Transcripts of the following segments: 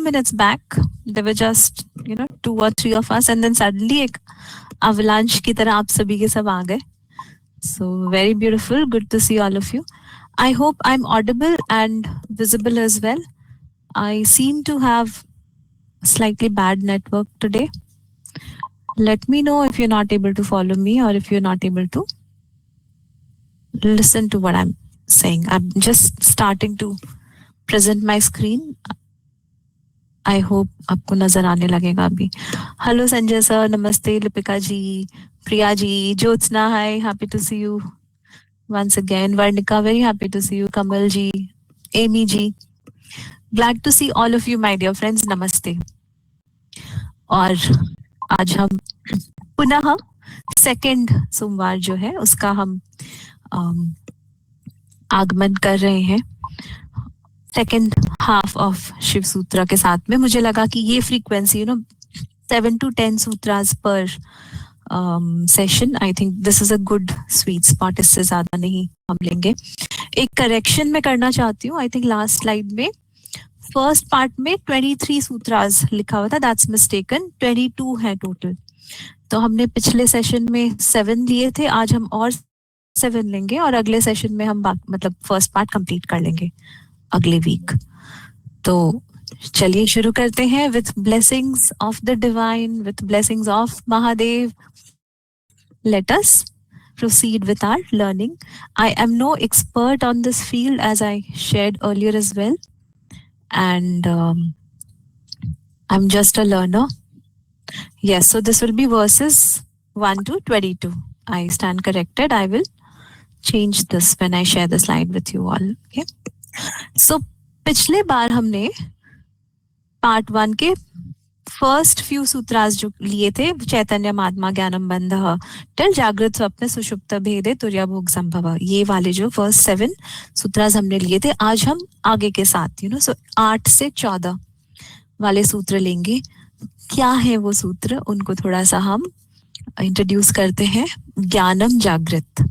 minutes back, there were just 2 or 3 of us, and then suddenly एक avalanche की तरह आप सभी के सब आ गए. So very beautiful. Good to see all of you. I hope I'm audible and visible as well. I seem to have slightly bad network today. Let me know if you're not able to follow me or if you're not able to listen to what I'm saying. I'm just starting to present my screen. I hope आपको नजर आने लगेगा अभी. Hello Sanjay sir, नमस्ते लिपिका जी, Priya ji, Jyotsna, hi, happy to see you once again. Varnika, very happy to see you. Kamal ji, Amy ji, glad to see all of you, my dear friends. नमस्ते. और आज हम पुनः सेकेंड सोमवार जो है उसका हम आगमन कर रहे हैं सेकेंड हाफ ऑफ शिव सूत्रा के साथ में. मुझे लगा कि ये फ्रीक्वेंसी 7 to 10 सूत्रास पर session, I think this is a good sweet spot. इससे ज्यादा नहीं हम लेंगे. एक करेक्शन मैं करना चाहती हूँ. आई थिंक लास्ट स्लाइड में फर्स्ट पार्ट में 23 सूत्रास लिखा हुआ था. That's mistaken. 22 है टोटल. तो हमने पिछले सेशन में 7 लिए थे. आज हम और 7 लेंगे और अगले सेशन में हम मतलब फर्स्ट पार्ट कंप्लीट कर लेंगे अगले वीक. तो चलिए शुरू करते हैं with blessings of the divine, with blessings of Mahadev. Let us proceed with our learning. I am no expert on this field, as I shared earlier as well, and I'm just a learner. Yes, so this will be verses 1 to 22. I stand corrected. I will change this when I share the slide with you all. Okay. So पिछले बार हमने part 1 के first few सूत्रास जो लिए थे, चैतन्य महात्मा ज्ञानम बंधः till जागृत स्वप्न सुषुप्त भेदे तुर्या भोग संभव, ये वाले जो फर्स्ट 7 सूत्रास हमने लिए थे. आज हम आगे के साथ 8 से 14 वाले सूत्र लेंगे. क्या है वो सूत्र, उनको थोड़ा सा हम इंट्रोड्यूस करते हैं. ज्ञानम जागृत,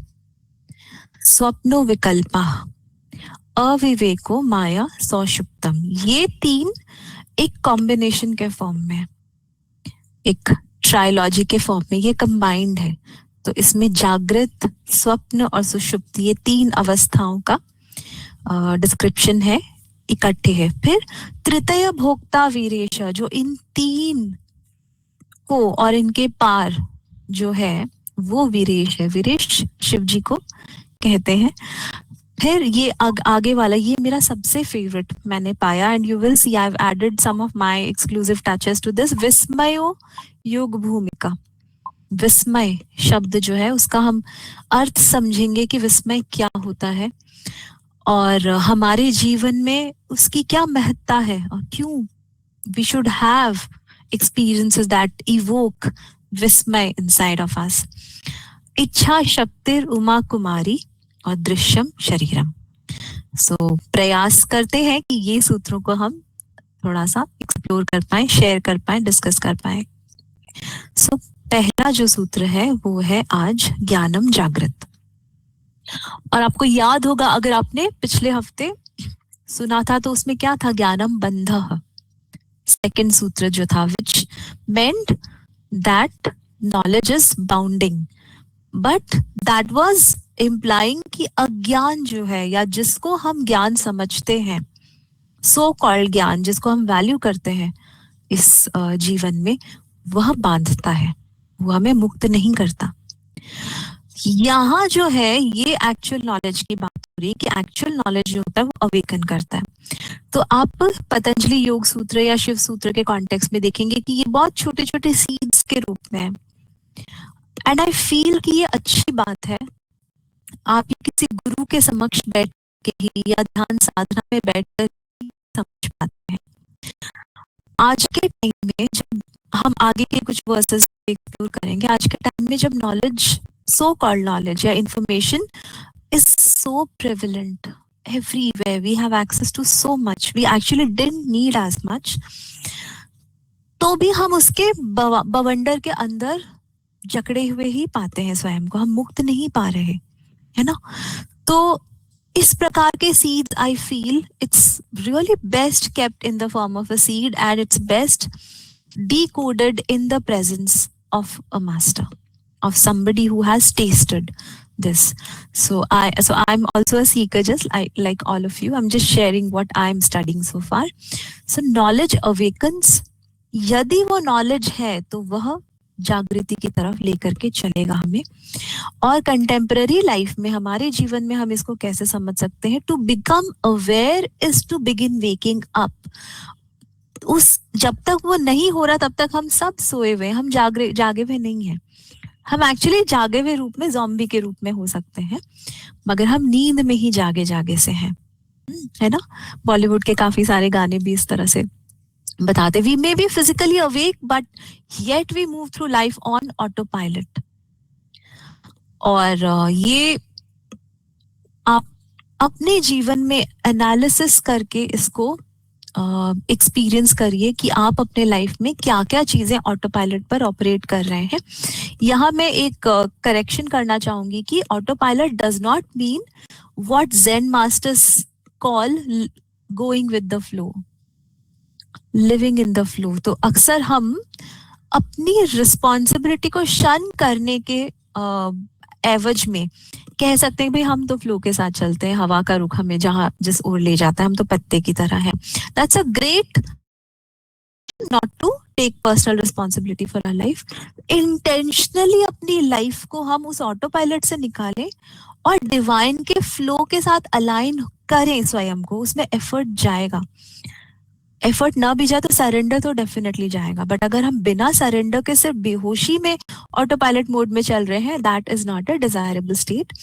स्वप्नो विकल्पा, अविवेको माया सौषुप्तम. ये 3 एक कॉम्बिनेशन के फॉर्म में, एक ट्रायोलॉजी के फॉर्म में ये कंबाइंड है. तो इसमें जागृत, स्वप्न और सुषुप्त, ये 3 अवस्थाओं का डिस्क्रिप्शन है, इकट्ठे है. फिर तृतीय भोक्ता वीरेश, जो इन 3 को और इनके पार जो है वो वीरेश है. वीरेश शिव जी को कहते हैं. फिर ये आगे वाला, ये मेरा सबसे फेवरेट मैंने पाया, and you will see I have added some of my exclusive touches to this. विस्मयो योग भूमिका. विस्मय शब्द जो है उसका हम अर्थ समझेंगे कि विस्मय क्या होता है और हमारे जीवन में उसकी क्या महत्ता है और क्यों we should have experiences that evoke विस्मय inside of us. इच्छा शक्तिर उमा कुमारी और दृश्यम शरीरम. सो प्रयास करते हैं कि ये सूत्रों को हम थोड़ा सा एक्सप्लोर कर पाए, शेयर कर पाए, डिस्कस कर पाए. सो पहला जो सूत्र है वो है आज ज्ञानम जागृत. और आपको याद होगा, अगर आपने पिछले हफ्ते सुना था तो उसमें क्या था, ज्ञानम बंधः सेकेंड सूत्र जो था, which meant that knowledge is bounding, but that was implying कि अज्ञान जो है या जिसको हम ज्ञान समझते हैं, सो कॉल्ड ज्ञान, जिसको हम वैल्यू करते हैं इस जीवन में, वह बांधता है, वह हमें मुक्त नहीं करता. यहाँ जो है ये एक्चुअल नॉलेज की बात हो रही है कि एक्चुअल नॉलेज जो होता है वो अवेकन करता है. तो आप पतंजलि योग सूत्र या शिव सूत्र के कॉन्टेक्स्ट में देखेंगे कि ये बहुत छोटे छोटे सीड्स के रूप में है. एंड आई फील कि ये अच्छी बात है. आप ये किसी गुरु के समक्ष बैठ के ही या ध्यान साधना में बैठकर समझ पाते हैं. आज के टाइम में जब हम आगे के कुछ वर्सेस एक्सप्लोर करेंगे, आज के टाइम में जब नॉलेज, so called knowledge या information is so prevalent everywhere, we have access to so much, we actually didn't need as much, तो भी हम उसके बवंडर के अंदर जकड़े हुए ही पाते हैं स्वयं को, हम मुक्त नहीं पा रहे, है ना. तो इस प्रकार के seeds I feel it's really best kept in the form of a seed, and it's best decoded in the presence of a master, of somebody who has tasted this. So I'm also a seeker, just like all of you. I'm just sharing what I'm studying so far. So knowledge awakens. यदि वो knowledge है तो वह जागृति की तरफ लेकर के चलेगा हमें. और कंटेम्पररी लाइफ में, हमारे जीवन में हम इसको कैसे समझ सकते हैं? To become aware is to begin waking up. उस जब तक वो नहीं हो रहा तब तक हम सब सोए हुए, हम जागे हुए नहीं हैं. हम एक्चुअली जागे हुए रूप में, ज़ॉम्बी के रूप में हो सकते हैं, मगर हम नींद में ही जागे जागे से हैं, है ना. बॉलीवुड के काफी सारे गाने भी इस तरह से बताते. We may be physically awake but yet we move through life on auto pilot. और ये आप अपने जीवन में एनालिसिस करके इसको एक्सपीरियंस करिए कि आप अपने लाइफ में क्या क्या चीजें ऑटो पायलट पर ऑपरेट कर रहे हैं. यहाँ मैं एक करेक्शन करना चाहूंगी कि auto pilot does not mean what Zen masters call going with the flow, living in the flow. तो अक्सर हम अपनी रिस्पॉन्सिबिलिटी को शन करने के एवज में कह सकते हैं भाई हम तो फ्लो के साथ चलते हैं, हवा का रुख हमें जहां जिस ओर ले जाता है, हम तो पत्ते की तरह है. That's a great not to take personal responsibility for our life. Intentionally अपनी लाइफ को हम उस ऑटो पायलट से निकालें और डिवाइन के फ्लो के साथ अलाइन करें स्वयं को. उसमें एफर्ट जाएगा. एफर्ट ना भी जाए तो सरेंडर तो डेफिनेटली जाएगा, बट अगर हम बिना सरेंडर के सिर्फ बेहोशी में ऑटो पायलट मोड में चल रहे हैं, that is not a desirable state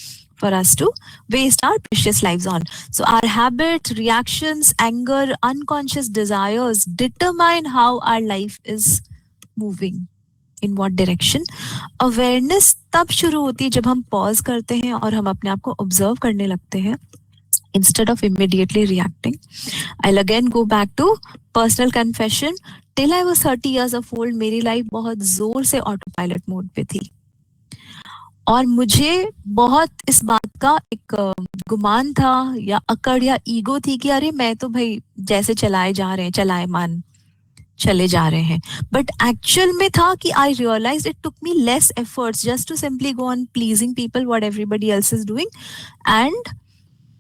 for us to waste our precious lives on. So our habit, reactions, anger, unconscious desires determine how our life is moving, in what direction. Awareness तब शुरू होती है जब हम pause करते हैं और हम अपने आप को ऑब्जर्व करने लगते हैं instead of immediately reacting. I'll again go back to personal confession. Till I was 30 years of old, मेरी लाइफ बहुत जोर से ऑटो पायलट मोड पे थी और मुझे बहुत इस बात का एक गुमान था या अकड़ या ईगो थी कि अरे मैं तो भाई जैसे चलाए जा रहे हैं, चलाएमान चले जा रहे हैं. बट एक्चुअल में था कि I realise it took me less efforts just to simply go on pleasing people what everybody else is doing and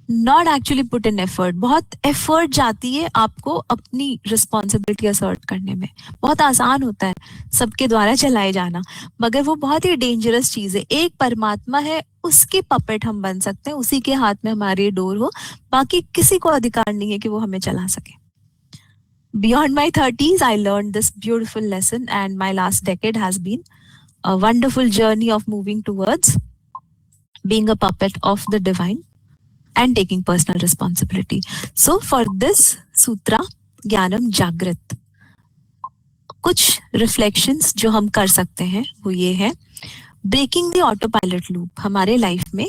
not actually put in effort. बहुत एफर्ट जाती है आपको अपनी रिस्पॉन्सिबिलिटी असर्ट करने में. बहुत आसान होता है सबके द्वारा चलाए जाना, मगर वो बहुत ही डेंजरस चीज है. एक परमात्मा है, उसके पपेट हम बन सकते हैं, उसी के हाथ में हमारी डोर हो, बाकी किसी को अधिकार नहीं है कि वो हमें चला सके. Beyond my 30s, I learned this beautiful lesson, and my last decade has been a wonderful journey of moving towards being a puppet of the divine and taking personal responsibility. So for this sutra, Jnanam Jagrit, कुछ reflections जो हम कर सकते हैं वो ये है. Breaking the auto pilot loop. हमारे लाइफ में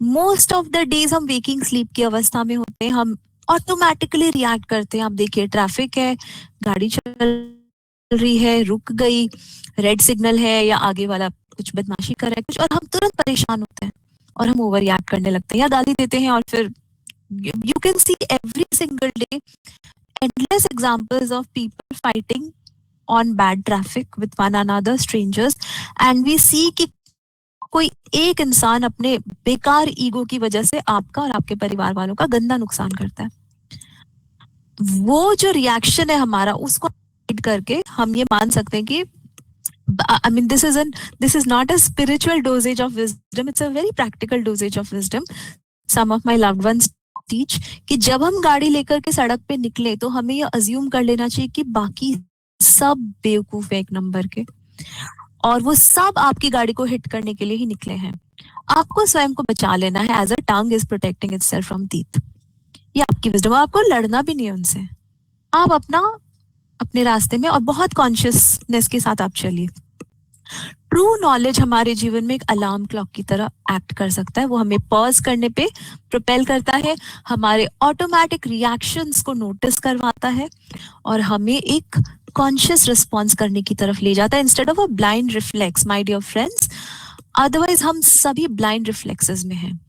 मोस्ट ऑफ द डेज हम वेकिंग स्लीप की अवस्था में होते हैं, हम ऑटोमेटिकली रिएक्ट करते हैं. आप देखिए ट्रैफिक है, गाड़ी चल रही है, रुक गई, रेड सिग्नल है या आगे वाला कुछ बदमाशी कर रहा है कुछ, और हम तुरंत परेशान होते हैं और हम ओवर रिएक्ट करने लगते हैं या गाली देते हैं. और फिर you can see every single day endless examples of people fighting on bad traffic with one another, strangers, and we see कि कोई एक इंसान अपने बेकार ईगो की वजह से आपका और आपके परिवार वालों का गंदा नुकसान करता है. वो जो रिएक्शन है हमारा, उसको करके हम ये मान सकते हैं कि I mean, this is not a spiritual dosage of wisdom. It's a very practical dosage of wisdom. Some of my loved ones teach कि जब हम गाड़ी लेकर के सड़क पे निकले तो हमें ये अज्यूम कर लेना चाहिए कि बाकी सब बेवकूफ है एक नंबर के, और वो सब आपकी गाड़ी को हिट करने के लिए ही निकले हैं. आपको स्वयं को बचा लेना है. As a tongue is protecting itself from teeth. ये आपकी विजडम. आपको लड़ना भी नहीं है उनसे. आप अपने रास्ते में और बहुत कॉन्शियसनेस के साथ आप चलिए. ट्रू नॉलेज हमारे जीवन में एक अलार्म क्लॉक की तरह एक्ट कर सकता है. वो हमें पॉज करने पे प्रोपेल करता है, हमारे ऑटोमेटिक रिएक्शंस को नोटिस करवाता है और हमें एक कॉन्शियस रिस्पॉन्स करने की तरफ ले जाता है instead of a blind reflex. My dear friends, otherwise हम सभी ब्लाइंड रिफ्लेक्सेस में हैं.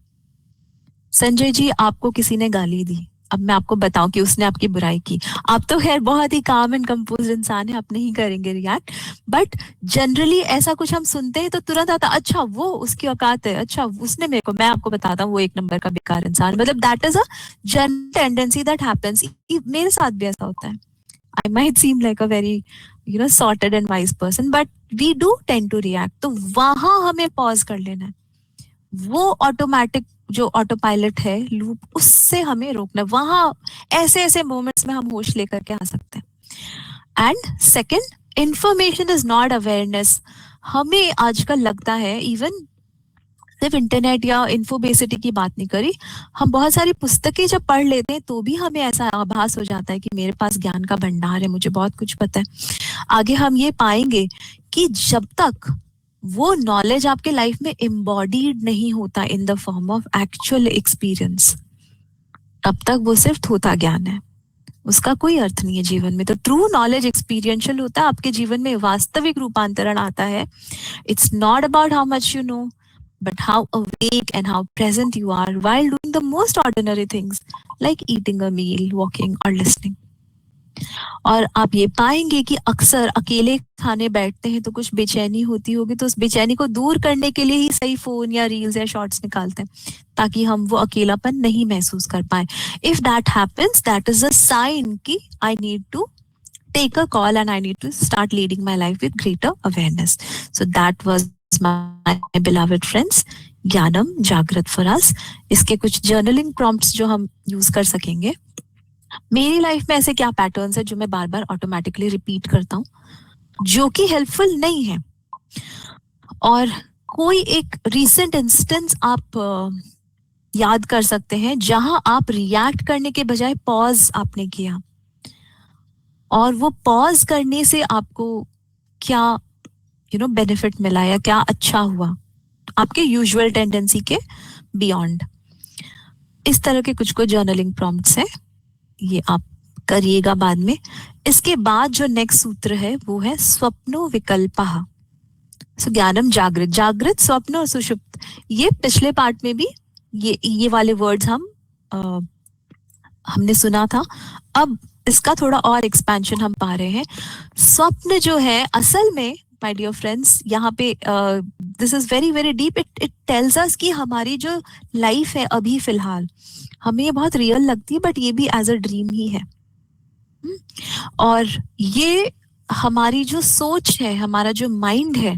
संजय जी, आपको किसी ने गाली दी, अब मैं आपको बताऊं कि उसने आपकी बुराई की, आप तो खैर बहुत ही काम एंड कंपोज इंसान है, आप नहीं करेंगे रिएक्ट, बट जनरली ऐसा कुछ हम सुनते हैं तो तुरंत आता, अच्छा वो उसकी औकात है, अच्छा उसने मेरे को, मैं आपको बताता हूँ वो एक नंबर का बेकार इंसान, मतलब that is a general tendency that happens, मेरे साथ भी ऐसा होता है. I might seem like a very, sorted and wise person, but we do tend to react. तो वहां हमें पॉज कर लेना है. वो ऑटोमेटिक जो ऑटो पायलट है लूप, उससे हमें रोकना है. वहां ऐसे ऐसे मोमेंट्स में हम होश लेकर के आ सकते हैं. And second, information is not awareness. हमें आजकल लगता है, इवन सिर्फ इंटरनेट या इन्फोबेसिटी की बात नहीं करी, हम बहुत सारी पुस्तकें जब पढ़ लेते हैं तो भी हमें ऐसा आभास हो जाता है कि मेरे पास ज्ञान का भंडार है, मुझे बहुत कुछ पता है. आगे हम ये पाएंगे कि जब तक वो नॉलेज आपके लाइफ में एम्बॉडीड नहीं होता in the form of actual experience, तब तक वो सिर्फ थोथा ज्ञान है, उसका कोई अर्थ नहीं है जीवन में. तो ट्रू नॉलेज एक्सपीरियंशियल होता है, आपके जीवन में वास्तविक रूपांतरण आता है. It's not about how much you know, but how awake and how present you are while doing the most ordinary things like eating a meal, walking or listening. और आप ये पाएंगे कि अक्सर अकेले खाने बैठते हैं तो कुछ बेचैनी होती होगी, तो उस बेचैनी को दूर करने के लिए ही सही फोन या रील्स या शॉर्ट्स निकालते हैं ताकि हम वो अकेलापन नहीं महसूस कर पाए. If that happens, that is a sign कि I need to take a call and I need to start leading my life with greater awareness. So that was my beloved friends, ज्ञानम जागृत for us. इसके कुछ journaling prompts जो हम use कर सकेंगे. मेरी लाइफ में ऐसे क्या पैटर्न्स है जो मैं बार बार ऑटोमेटिकली रिपीट करता हूँ, जो कि हेल्पफुल नहीं है, और कोई एक रीसेंट इंस्टेंस आप याद कर सकते हैं जहां आप रिएक्ट करने के बजाय पॉज आपने किया, और वो पॉज करने से आपको क्या बेनिफिट मिला या क्या अच्छा हुआ आपके यूजुअल टेंडेंसी के बियॉन्ड. इस तरह के कुछ जर्नलिंग प्रॉम्प्ट्स हैं, ये आप करिएगा बाद में. इसके बाद जो नेक्स्ट सूत्र है वो है स्वप्नो विकल्पः. सो ज्ञानम जागृत, जागृत, स्वप्न और सुषुप्त, ये पिछले पार्ट में भी ये वाले वर्ड्स हमने सुना था. अब इसका थोड़ा और एक्सपेंशन हम पा रहे हैं. स्वप्न जो है असल में, माय डियर फ्रेंड्स, यहाँ पे this is very very deep. It tells us कि हमारी जो लाइफ है अभी फिलहाल, हमें ये बहुत रियल लगती है, बट ये भी एज अ ड्रीम ही है. और ये हमारी जो सोच है, हमारा जो माइंड है,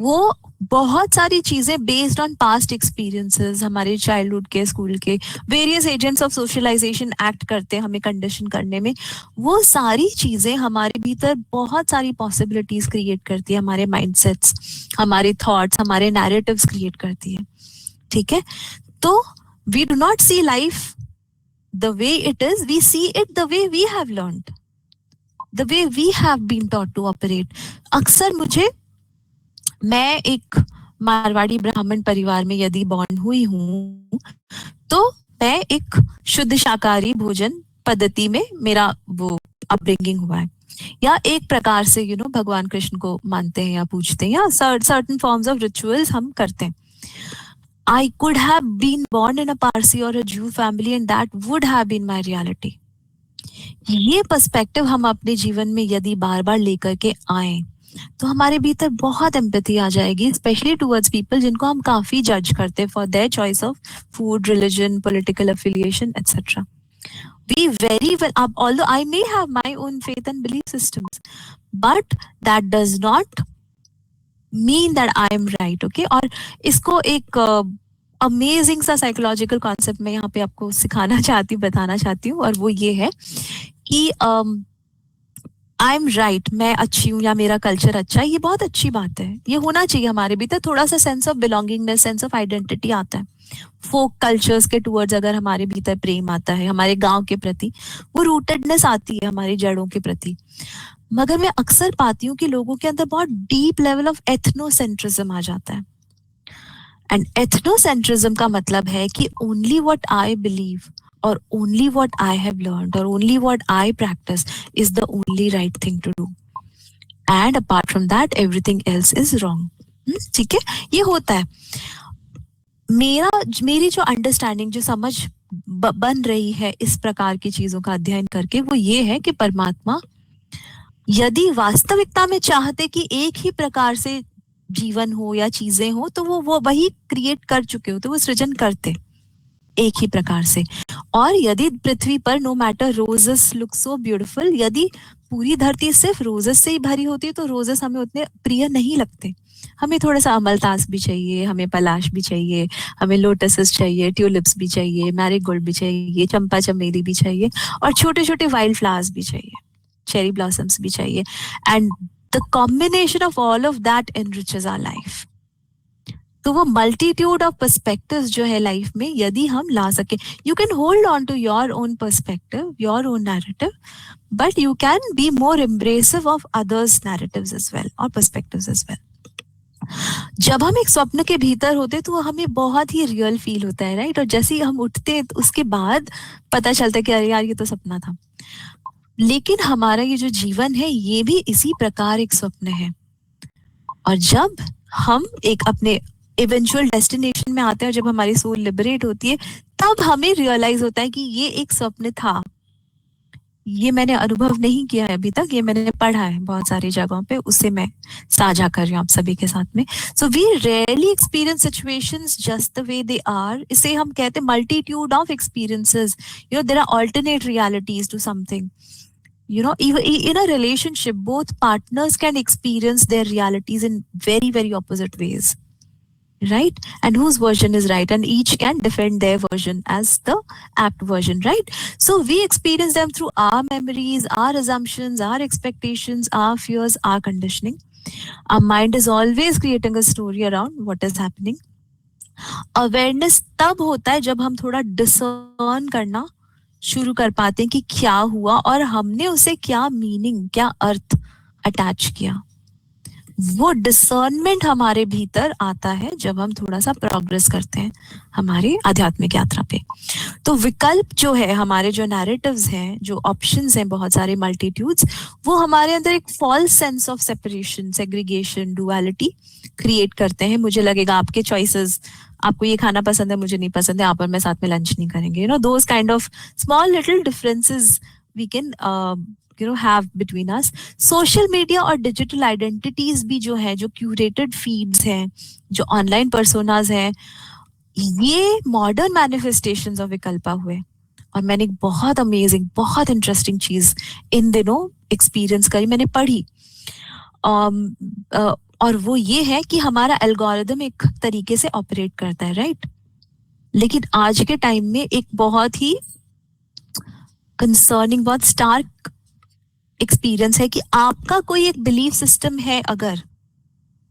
वो बहुत सारी चीजें बेस्ड ऑन पास्ट एक्सपीरियंसेस, हमारे चाइल्डहुड के, स्कूल के various agents of socialization act करते हैं हमें कंडीशन करने में. वो सारी चीजें हमारे भीतर बहुत सारी पॉसिबिलिटीज क्रिएट करती है, हमारे माइंडसेट्स, हमारे थॉट्स, हमारे नैरेटिव्स क्रिएट करती है. ठीक है, तो we do not see life the way it is, we see it the way we have learned, the way we have been taught to operate. अक्सर मैं एक मारवाड़ी ब्राह्मण परिवार में यदि बॉर्न हुई हूँ, तो मैं एक शुद्ध शाकाहारी भोजन पद्धति में मेरा वो अपब्रिंगिंग हुआ है, या एक प्रकार से भगवान कृष्ण को मानते हैं या पूजते हैं, या सर्टेन फॉर्म्स ऑफ रिचुअल्स हम करते हैं. I could have been born in a Parsi or a Jew family and that would have been my reality. ये पर्सपेक्टिव हम अपने जीवन में यदि बार बार लेकर के आए तो हमारे भीतर बहुत एम्पैथी आ जाएगी, स्पेशली टुवर्ड्स पीपल जिनको हम काफी जज करते हैं for their choice of food, religion, political affiliation etcetera. We very well, although I may have my own faith and belief systems, but that does not mean that I am right. Okay, और इसको एक amazing सा psychological concept मैं यहाँ पे आपको सिखाना चाहती हूँ, बताना चाहती हूँ, और वो ये है कि आई एम राइट, मैं अच्छी हूँ या मेरा कल्चर अच्छा है, ये बहुत अच्छी बात है, ये होना चाहिए हमारे भीतर. थोड़ा सा sense of belongingness, sense of identity आता है. फोक कल्चर्स के टूवर्ड्स अगर हमारे भीतर प्रेम आता है, हमारे गांव के प्रति वो रूटेडनेस आती है, हमारी जड़ों के प्रति. मगर मैं अक्सर पाती हूँ कि लोगों के अंदर बहुत डीप लेवल ऑफ एथनोसेंट्रिज्म आ जाता है. एंड एथनोसेंट्रिज्म का मतलब है कि only what I believe or only what I have learned or only what I practice is the only right thing to do. And apart from that, everything else is wrong. ठीक है, ये होता है. मेरी जो अंडरस्टैंडिंग, जो समझ बन रही है इस प्रकार की चीजों का अध्ययन करके, वो ये है कि परमात्मा यदि वास्तविकता में चाहते कि एक ही प्रकार से जीवन हो या चीजें हो, तो वो वही क्रिएट कर चुके होते, वो सृजन करते एक ही प्रकार से। और यदि पृथ्वी पर no matter roses look so beautiful, यदि पूरी धरती सिर्फ रोजेस से ही भरी होती है, तो रोजेस हमें उतने प्रिय नहीं लगते। हमें थोड़ा सा अमलतास भी चाहिए, हमें पलाश भी चाहिए, हमें लोटसेस चाहिए, ट्यूलिप्स भी चाहिए, मैरीगोल्ड भी चाहिए, चंपा चमेली भी चाहिए, और छोटे छोटे वाइल्ड फ्लावर्स भी चाहिए, चेरी ब्लॉसम्स भी चाहिए। And the combination of all of that enriches our life. तो वो मल्टीट्यूड ऑफ पर्सपेक्टिव्स जो है लाइफ में, यदि हम ला सके, you can hold on to your own perspective, your own narrative, but you can be more embracive of others narratives as well और पर्सपेक्टिव्स एज वेल। जब हम एक स्वप्न के भीतर होते तो हमें बहुत ही रियल फील होता है, राइट? और जैसे ही हम उठते तो उसके बाद पता चलता है कि अरे यार, ये तो सपना था। लेकिन हमारा ये जो जीवन है, ये भी इसी प्रकार एक स्वप्न है। और जब हम एक अपने इवेंचुअल डेस्टिनेशन में आते हैं, जब हमारी सोल लिबरेट होती है, तब हमें रियलाइज होता है कि ये एक स्वप्न था। ये मैंने अनुभव नहीं किया है अभी तक, ये मैंने पढ़ा है बहुत सारी जगहों पे, उससे मैं साझा कर रही हूँ आप सभी के साथ में। So we rarely experience situations just the way they are. इसे हम कहते हैं multitude of experiences. You know, there are alternate realities to something. You know, even in a relationship, both partners can experience their realities in very, very opposite ways, right? And whose version is right, and each can defend their version as the apt version, right? So we experience them through our memories, our assumptions, our expectations, our fears, our conditioning. Our mind is always creating a story around what is happening. Awareness तब होता है जब हम थोड़ा discern करना शुरू कर पाते हैं कि क्या हुआ और हमने उसे क्या मीनिंग, क्या अर्थ अटैच किया। वो डिसर्नमेंट हमारे भीतर आता है जब हम थोड़ा सा प्रोग्रेस करते हैं हमारी आध्यात्मिक यात्रा पे। तो विकल्प जो है, हमारे जो नैरेटिव्स हैं, जो ऑप्शंस हैं, बहुत सारे मल्टीट्यूड्स, वो हमारे अंदर एक false sense of separation, segregation, duality create करते हैं। मुझे लगेगा आपके चॉइसेस, आपको ये खाना पसंद है, मुझे नहीं पसंद है, आप और मैं साथ में लंच नहीं करेंगे। You know, those kind of small little differences we can have between us. Social media और डिजिटल आइडेंटिटीज भी जो है, जो क्यूरेटेड फीड्स हैं, जो ऑनलाइन पर्सोनाज हैं, ये मॉडर्न मैनिफेस्टेशंस ऑफ विकल्पा हुए। और मैंने एक बहुत अमेजिंग, बहुत इंटरेस्टिंग चीज इन दिनों एक्सपीरियंस करी, मैंने पढ़ी। और वो ये है कि हमारा एल्गोरिदम एक तरीके से ऑपरेट करता है, राइट? लेकिन आज के टाइम में एक बहुत ही कंसर्निंग, बहुत स्टार्क एक्सपीरियंस है कि आपका कोई एक बिलीफ सिस्टम है अगर,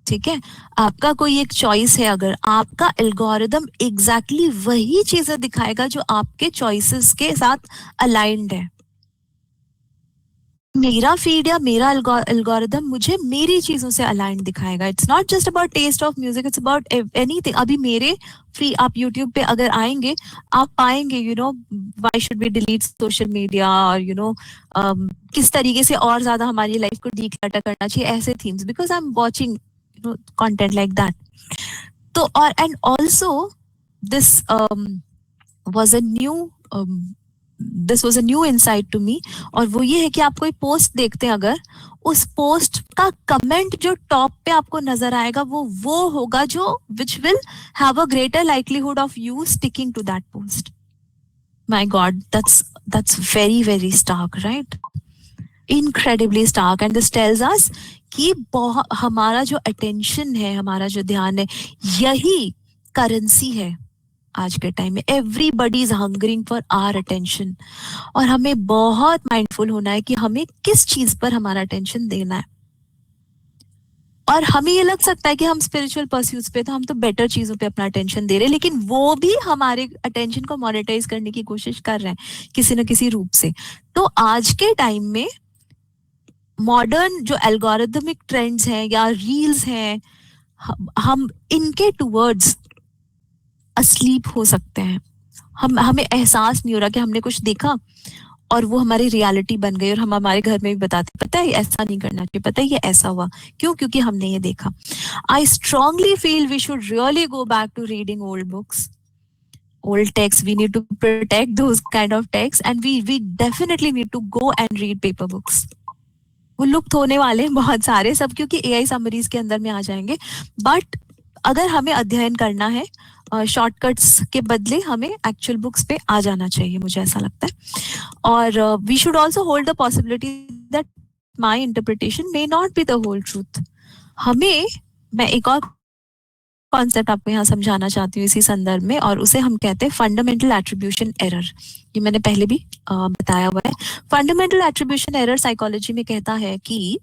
ठीक है, आपका कोई एक चॉइस है अगर, आपका एल्गोरिदम एग्जैक्टली वही चीजें दिखाएगा जो आपके चॉइसेस के साथ अलाइंड है। मेरा फीड या मेरा एल्गोरिदम मुझे मेरी चीजों से अलाइंड दिखाएगा। It's not just about taste of music, it's about anything. अभी मेरे फ्री, आप यूट्यूब पे अगर आएंगे, आप पाएंगे, you know, why should we delete social media, और यू नो, किस तरीके से और ज्यादा हमारी लाइफ को डीक्लटर करना चाहिए, ऐसे themes, because I am watching content like that. तो और and also this was a new this was a new insight to me. और वो ये है कि आप कोई पोस्ट देखते हैं अगर, उस पोस्ट का कमेंट जो टॉप पे आपको नजर आएगा, वो होगा जो which will have a greater likelihood of you sticking to that post. My God, that's very very stark, right? Incredibly stark. And this tells us कि हमारा जो अटेंशन है, हमारा जो ध्यान है, यही करेंसी है आज के टाइम में। Everybody is hungering for our attention. और हमें बहुत माइंडफुल होना है कि हमें किस चीज पर हमारा अटेंशन देना है। और हमें ये लग सकता है कि हम स्पिरिचुअल परस्यूट्स पे, तो हम तो बेटर चीजों पे अपना अटेंशन दे रहे हैं, लेकिन वो भी हमारे अटेंशन को मोनेटाइज करने की कोशिश कर रहे हैं किसी न किसी रूप से। तो आज के टाइम में मॉडर्न जो एल्गोरिथमिक ट्रेंड्स हैं या रील्स हैं, हम इनके टूवर्ड्स अस्लीप हो सकते हैं। हमें एहसास नहीं हो रहा कि हमने कुछ देखा और वो हमारी रियलिटी बन गई और हम हमारे घर में भी बताते, पता है ऐसा नहीं करना चाहिए, पता है ये ऐसा हुआ, क्यों? क्योंकि हमने ये देखा. I strongly feel we should really go back to reading old books, old texts. We need to protect those kind of texts, and we definitely need to go and read paper books. वो लुप्त होने वाले हैं बहुत सारे सब, क्योंकि AI summaries के अंदर में आ जाएंगे. बट अगर हमें अध्ययन करना है शॉर्टकट्स के बदले, हमें एक्चुअल बुक्स पे आ जाना चाहिए, मुझे ऐसा लगता है. और we should also hold the possibility that my interpretation may not be the whole truth. हमें, मैं एक और कॉन्सेप्ट आपको यहाँ समझाना चाहती हूँ इसी संदर्भ में, और उसे हम कहते हैं फंडामेंटल एट्रीब्यूशन एरर. ये मैंने पहले भी बताया हुआ है. फंडामेंटल एट्रीब्यूशन एरर साइकोलॉजी में कहता है कि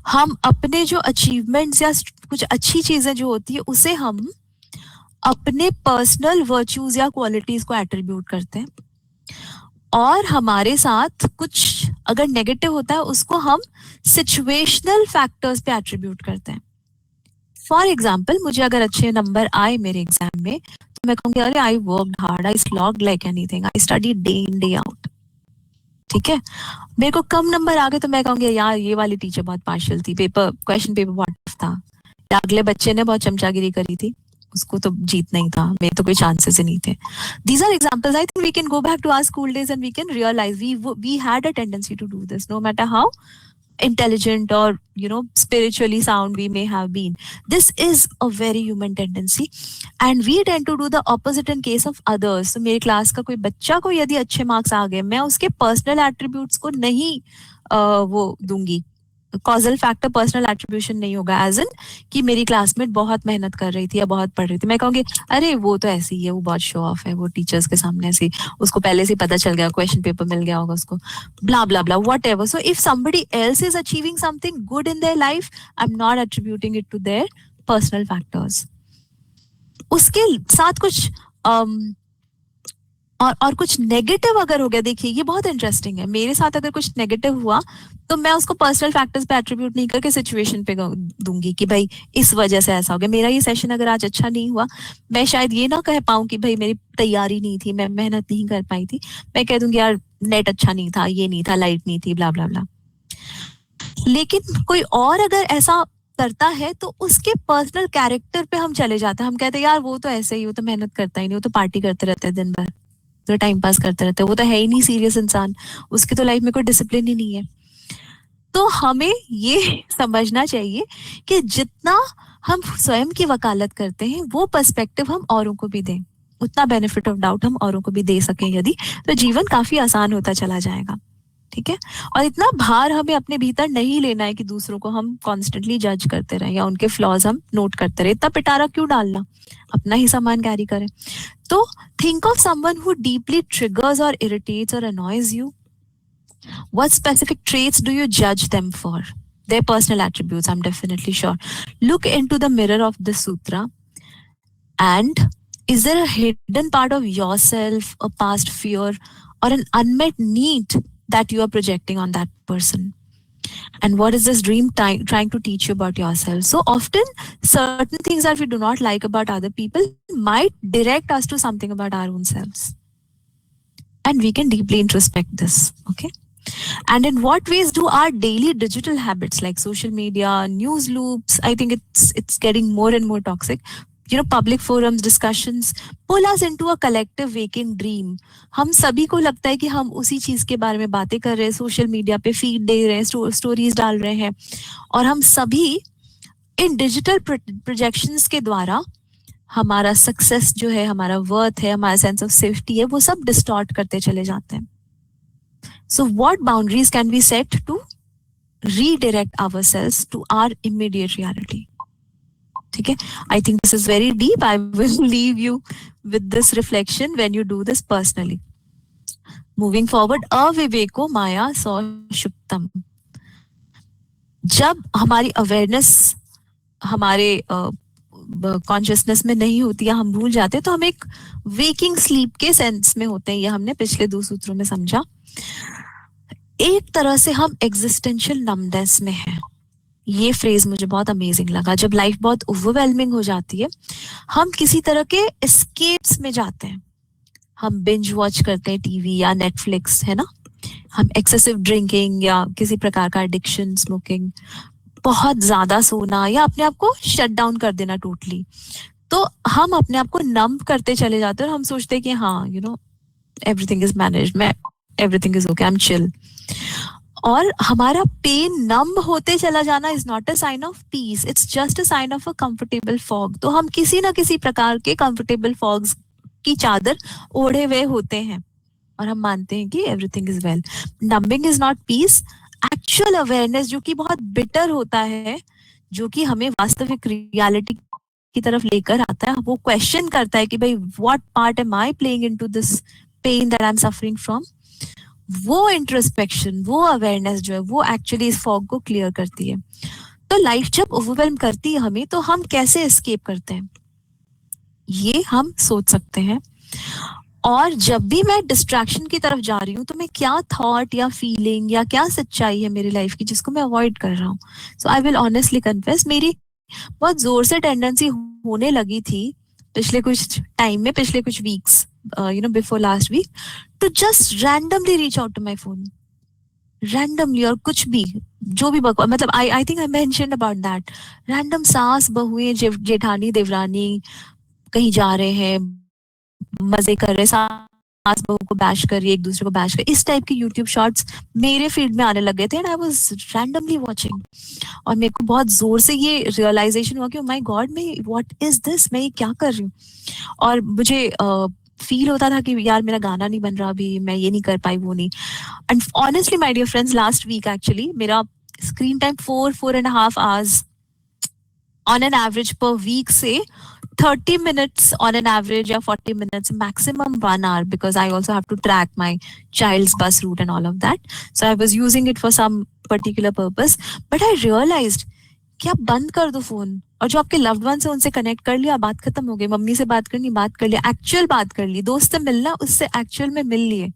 हम अपने जो अचीवमेंट्स या कुछ अच्छी चीजें जो होती है उसे हम अपने पर्सनल वर्च्यूज या क्वालिटीज को एट्रीब्यूट करते हैं, और हमारे साथ कुछ अगर नेगेटिव होता है उसको हम सिचुएशनल फैक्टर्स पे एट्रीब्यूट करते हैं. फॉर एग्जाम्पल, मुझे अगर अच्छे नंबर आए मेरे एग्जाम में तो मैं कहूंगी अरे I worked hard, I slogged like anything, I study day in day out. ठीक है. मेरे को कम नंबर आ गए तो मैं कहूंगी यार ये वाली टीचर बहुत पार्शियल थी, क्वेश्चन पेपर बहुत टफ था, या अगले बच्चे ने बहुत चमचागिरी करी थी, उसको तो जीतना ही था, मेरे तो कोई चांसेस ही नहीं थे. These are examples. I think we can go back to our school days and we can realize we had a tendency to do this, no matter how intelligent or spiritually sound we may have been. This is a very human tendency, and we tend to do the opposite in case of others. So मेरी class का कोई बच्चा को यदि अच्छे marks आ गए, मैं उसके पर्सनल एट्रीब्यूट्स को नहीं वो दूंगी, कॉजल फैक्टर पर्सनल एट्रीब्यूशन नहीं होगा, एज इन कि मेरी क्लासमेट बहुत मेहनत कर रही थी या बहुत पढ़ रही थी. मैं कहूंगी अरे वो तो ऐसी ही है, वो बहुत शो ऑफ है, वो टीचर्स के सामने ऐसी, उसको पहले से पता चल गया, क्वेश्चन पेपर मिल गया होगा उसको, blah blah blah, whatever. So if somebody else is achieving something good in their life, I am not attributing it to their personal factors. उसके साथ कुछ और कुछ नेगेटिव अगर हो गया, देखिए ये बहुत इंटरेस्टिंग है, मेरे साथ अगर कुछ नेगेटिव हुआ तो मैं उसको पर्सनल फैक्टर्स पे एट्रीब्यूट नहीं करके सिचुएशन पे दूंगी कि भाई इस वजह से ऐसा हो गया. मेरा ये सेशन अगर आज अच्छा नहीं हुआ, मैं शायद ये ना कह पाऊं कि भाई मेरी तैयारी नहीं थी, मैं मेहनत नहीं कर पाई थी, मैं कह दूंगी यार नेट अच्छा नहीं था, ये नहीं था, लाइट नहीं थी, ब्ला ब्ला ब्ला. लेकिन कोई और अगर ऐसा करता है तो उसके पर्सनल कैरेक्टर पे हम चले जाते हैं, हम कहते हैं यार वो तो ऐसे ही, वो तो मेहनत करता ही नहीं, वो तो पार्टी करते रहते हैं दिन भर, तो टाइम पास करते रहते हैं, वो तो है ही नहीं सीरियस इंसान, उसकी तो लाइफ में कोई डिसिप्लिन ही नहीं है. तो हमें ये समझना चाहिए कि जितना हम स्वयं की वकालत करते हैं वो पर्सपेक्टिव हम औरों को भी दें, उतना बेनिफिट ऑफ डाउट हम औरों को भी दे सकें यदि, तो जीवन काफी आसान होता चला जाएगा. ठीक है. और इतना भार हमें अपने भीतर नहीं लेना है कि दूसरों को हम कॉन्स्टेंटली जज करते रहे या उनके फ्लॉज हम नोट करते रहे. इतना पिटारा क्यों डालना, अपना ही सामान कैरी करें. तो think of someone who deeply triggers or irritates or annoys you. What specific traits do you judge them for? Their personal attributes, I'm definitely sure. Look into the mirror of the sutra, and is there a hidden part of yourself, a past fear, or an unmet need that you are projecting on that person? And what is this dream trying to teach you about yourself? So often certain things that we do not like about other people might direct us to something about our own selves, and we can deeply introspect this. Okay. And in what ways do our daily digital habits like social media, news loops, I think it's getting more and more toxic, public forums, discussions, pull us into a collective waking dream. हम सभी को लगता है कि हम उसी चीज के बारे में बातें कर रहे हैं, सोशल मीडिया पे फीड दे रहे हैं, स्टोरीज डाल रहे हैं, और हम सभी इन डिजिटल प्रोजेक्शंस के द्वारा हमारा सक्सेस जो है, हमारा वर्थ है, हमारा सेंस ऑफ सेफ्टी है, वो सब डिस्टॉर्ट करते चले जाते हैं. So what boundaries can we set to redirect ourselves to our immediate reality? ठीक है. I think this is very deep. I will leave you with this reflection when you do this personally. Moving forward, अविवेको माया सौषुप्तम. जब हमारी awareness हमारे consciousness में नहीं होती या हम भूल जाते, तो हम एक वेकिंग स्लीप के सेंस में होते हैं. ये हमने पिछले 2 सूत्रों में समझा. एक तरह से हम एग्जिस्टेंशियल नमनेस में हैं. ये फ्रेज मुझे बहुत अमेजिंग लगा. जब लाइफ बहुत ओवरवेलमिंग हो जाती है, हम किसी तरह के एस्केप्स में जाते हैं. हम बिंज वॉच करते हैं टीवी या नेटफ्लिक्स, है ना, हम एक्सेसिव ड्रिंकिंग या किसी प्रकार का एडिक्शन, स्मोकिंग, बहुत ज्यादा सोना या अपने आप को शट डाउन कर देना टोटली, तो हम अपने आप को नम करते चले जाते हैं और हम सोचते हैं कि हाँ एवरीथिंग इज मैनेज्ड, मैं everything is okay, I am chill. और हमारा पेन नम होते चला जाना is not a sign of peace, it's just a sign of a comfortable fog. तो हम किसी ना किसी प्रकार के कंफर्टेबल फॉग्स की चादर ओढ़े हुए होते हैं और हम मानते हैं कि everything is well. Numbing is not peace, actual awareness जो कि बहुत बिटर होता है, जो कि हमें वास्तविक रियलिटी की तरफ लेकर आता है, वो क्वेश्चन करता है कि भाई what part am I playing into this pain that I am suffering from. वो इंट्रोस्पेक्शन, वो अवेयरनेस जो है, वो एक्चुअली इस फॉग को क्लियर करती है। तो लाइफ जब ओवरवेलम करती है हमें, तो हम कैसे एस्केप करते हैं, ये हम सोच सकते हैं। और जब भी मैं डिस्ट्रैक्शन की तरफ जा रही हूँ, तो मैं क्या थॉट या फीलिंग या क्या सच्चाई है मेरी लाइफ की जिसको मैं अवॉइड कर रहा हूँ। सो आई विल ऑनेस्टली कन्फेस, मेरी बहुत जोर से टेंडेंसी होने लगी थी पिछले कुछ टाइम में, पिछले कुछ weeks, before last week, to just randomly reach out to my phone, randomly, और कुछ भी, जो भी बकवास, मतलब I think I mentioned about that, random सास बहुएं, जेठानी देवरानी कहीं जा रहे हैं, मजे कर रहे, सास बहू को बैश कर रही है, एक दूसरे को बैश कर, इस टाइप के यूट्यूब शॉर्ट्स मेरे फील्ड में आने लग गए थे, and I was randomly watching. और मेरे को बहुत जोर से ये रियलाइजेशन हुआ कि माय गॉड, मैं व्हाट इज दिस, मैं ये क्या कर रही हूँ। और मुझे फील होता था कि यार मेरा गाना नहीं बन रहा अभी, मैं ये नहीं कर पाई, वो नहीं। And honestly my dear friends, last week actually मेरा screen time 4.5 hours on an average per week से 30 minutes on an average or 40 minutes, maximum 1 hour, because I also have to track my child's bus route and all of that. So I was using it for some particular purpose. But I realized कि आप बंद कर दो phone, और जो आपके loved one से उनसे कनेक्ट कर लिया, बात खत्म हो गई, मम्मी से बात करनी, बात कर लिया, एक्चुअल बात कर ली, दोस्त से मिलना, उससे एक्चुअल में मिल लिए।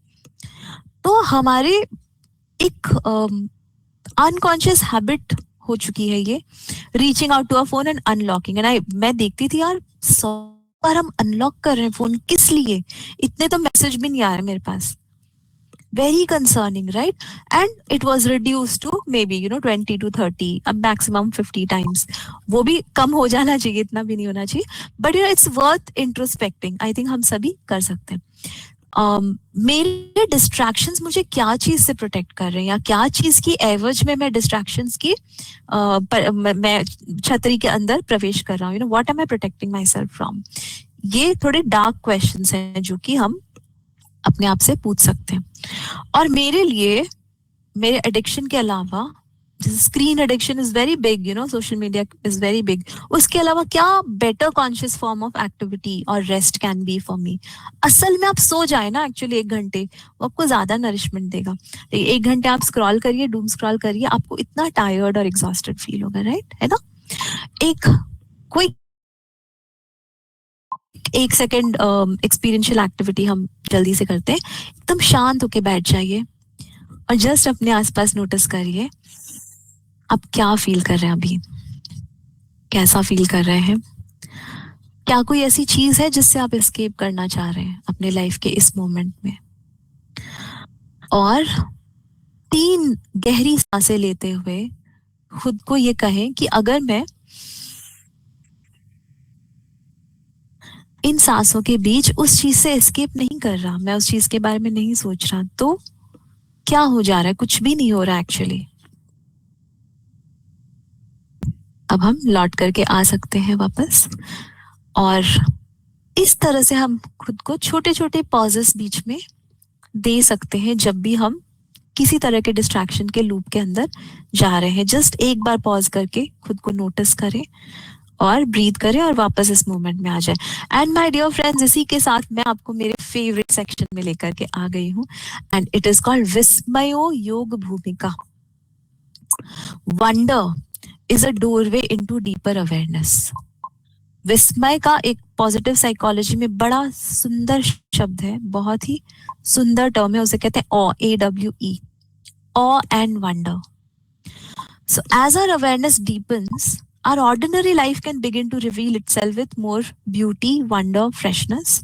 तो हमारे एक अनकॉन्शियस हैबिट हो चुकी है ये, reaching out to a phone and unlocking. And मैं देखती थी यार, 100 बार हम अनलॉक कर रहे हैं फोन, किस लिए, इतने तो मैसेज भी नहीं आ रहे मेरे पास। Very concerning, right? And it was reduce to maybe 20 to 30, अब मैक्सिमम 50 times। वो भी कम हो जाना चाहिए, इतना भी नहीं होना चाहिए, but it's worth introspecting. I think हम सभी कर सकते हैं। मेरे डिस्ट्रैक्शंस मुझे क्या चीज से प्रोटेक्ट कर रहे हैं, या क्या चीज की एवज में मैं डिस्ट्रैक्शंस की मैं छतरी के अंदर प्रवेश कर रहा हूँ, what am I protecting my self from. ये थोड़े डार्क क्वेश्चंस हैं जो कि हम अपने आप से पूछ सकते हैं। और मेरे लिए, मेरे एडिक्शन के अलावा, screen addiction is very big, social media is very big, उसके अलावा क्या better conscious form of activity और rest can be for me. असल में आप सो जाए ना एक्चुअली 1 घंटे, वो आपको ज्यादा नरिशमेंट देगा। 1 घंटे आप स्क्रॉल करिए, डूम स्क्रॉल करिए, आपको इतना टायर्ड और एग्जॉस्टेड फील होगा, राइट, है ना? एक कोई 1 सेकेंड एक्सपीरियंशियल एक्टिविटी हम जल्दी से करते हैं। एकदम शांत होके बैठ जाइए और जस्ट अपने आसपास नोटिस करिए आप क्या फील कर रहे हैं अभी, कैसा फील कर रहे हैं। क्या कोई ऐसी चीज है जिससे आप एस्केप करना चाह रहे हैं अपने लाइफ के इस मोमेंट में। और 3 गहरी सांसें लेते हुए खुद को ये कहें कि अगर मैं इन सांसों के बीच उस चीज से एस्केप नहीं कर रहा, मैं उस चीज के बारे में नहीं सोच रहा, तो क्या हो जा रहा है? कुछ भी नहीं हो रहा एक्चुअली। अब हम लौट करके आ सकते हैं वापस, और इस तरह से हम खुद को छोटे छोटे पॉजेस बीच में दे सकते हैं जब भी हम किसी तरह के डिस्ट्रैक्शन के लूप के अंदर जा रहे हैं। जस्ट एक बार पॉज करके खुद को नोटिस करें और ब्रीथ करें और वापस इस मोमेंट में आ जाए। एंड माय डियर फ्रेंड्स, इसी के साथ मैं आपको मेरे फेवरेट सेक्शन में लेकर के आ गई हूँ, एंड इट इज कॉल्ड विस्मयो योग भूमिका। Wonder is a doorway into deeper awareness। विस्मय का एक पॉजिटिव साइकोलॉजी में बड़ा सुंदर शब्द है, बहुत ही सुंदर टर्म है, उसे कहते हैं ऑ, AWE, awe and wonder। So as our awareness deepens, our ordinary life can begin to reveal itself with more beauty, wonder, freshness।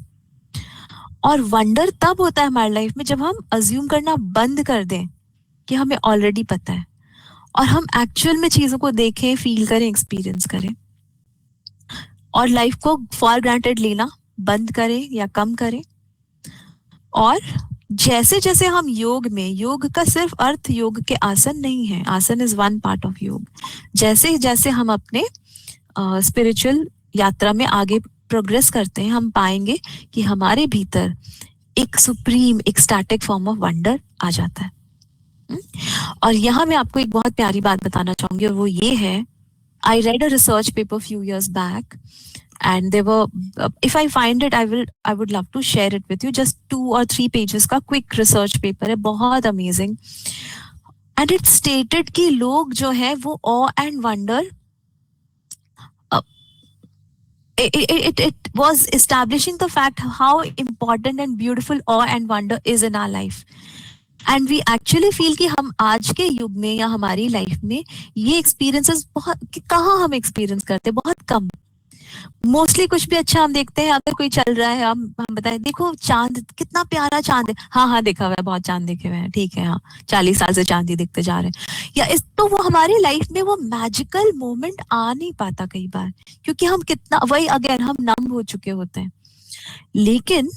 और वंडर तब होता है हमारी लाइफ में जब हम अज्यूम करना बंद कर दें कि हमें ऑलरेडी पता है, और हम एक्चुअल में चीजों को देखें, फील करें, एक्सपीरियंस करें, और लाइफ को फॉर ग्रांटेड लेना बंद करें या कम करें। और जैसे जैसे हम योग में, योग का सिर्फ अर्थ योग के आसन नहीं है, आसन इज वन पार्ट ऑफ योग, जैसे जैसे हम अपने स्पिरिचुअल यात्रा में आगे प्रोग्रेस करते हैं, हम पाएंगे कि हमारे भीतर एक supreme ecstatic form of wonder आ जाता है। और यहाँ मैं आपको एक बहुत प्यारी बात बताना चाहूंगी, और वो ये है, I read a research paper few years back, and they were if I find it I would love to share it with you, just 2 or 3 pages का quick research paper है, बहुत amazing, and it stated कि लोग जो है वो awe and wonder, it was establishing the fact how important and beautiful awe and wonder is in our life, and we actually feel कि हम आज के युग में या हमारी लाइफ में ये एक्सपीरियंसेस बहुत कहाँ हम एक्सपीरियंस करते हैं, बहुत कम। मोस्टली कुछ भी अच्छा हम देखते हैं, अगर कोई चल रहा है हम बताएं देखो चांद कितना प्यारा चांद है, हाँ हाँ देखा हुआ है, बहुत चांद देखे हुए हैं, ठीक है, हाँ 40 साल से चांद ही देखते जा रहे हैं, या इस तो वो हमारी लाइफ में वो मैजिकल मोमेंट आ नहीं पाता कई बार, क्योंकि हम कितना वही अगेन हम नम हो चुके होते हैं। लेकिन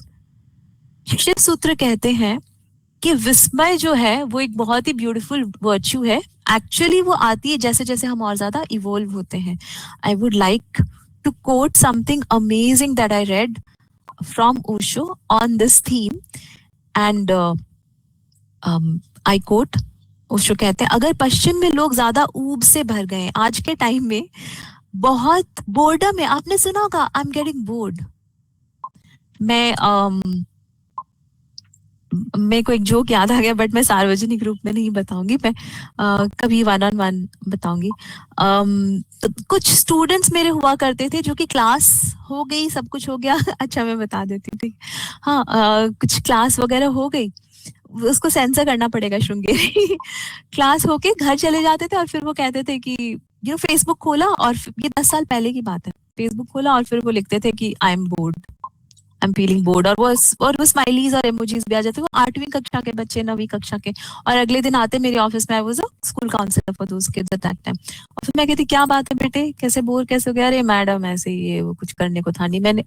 शिव सूत्र कहते हैं कि विस्मय जो है वो एक बहुत ही ब्यूटीफुल वर्च्यू है, एक्चुअली वो आती है जैसे जैसे हम और ज्यादा इवोल्व होते हैं। I would like to quote something amazing that I read from Osho on this theme, and I quote, Osho कहते हैं अगर पश्चिम में लोग ज्यादा ऊब से भर गए आज के टाइम में, बहुत बोर्डम है, आपने सुना होगा आई एम गेटिंग बोर्ड, मेरे को एक जोक याद आ गया, बट मैं सार्वजनिक रूप में नहीं बताऊंगी, मैं कभी वन ऑन वन बताऊंगी। तो कुछ स्टूडेंट्स मेरे हुआ करते थे जो कि क्लास हो गई, सब कुछ हो गया अच्छा मैं बता देती हूँ, ठीक, हाँ कुछ क्लास वगैरह हो गई, उसको सेंसर करना पड़ेगा श्रृंगेरी क्लास होके घर चले जाते थे, और फिर वो कहते थे कि फेसबुक खोला, और ये 10 साल पहले की बात है, फेसबुक खोला और फिर वो लिखते थे कि I am board, I am feeling board, और वो स्माइलीज और इमोजीज भी आ जाते, वो 8वीं कक्षा के बच्चे, 9वीं कक्षा के, और अगले दिन आते मेरे ऑफिस में, I was a school counsellor for those kids at that time, और फिर मैं कहती क्या बात है बेटे, कैसे बोर कैसे हो गया, अरे मैडम ऐसे ही ये वो कुछ करने को था नहीं, मैंने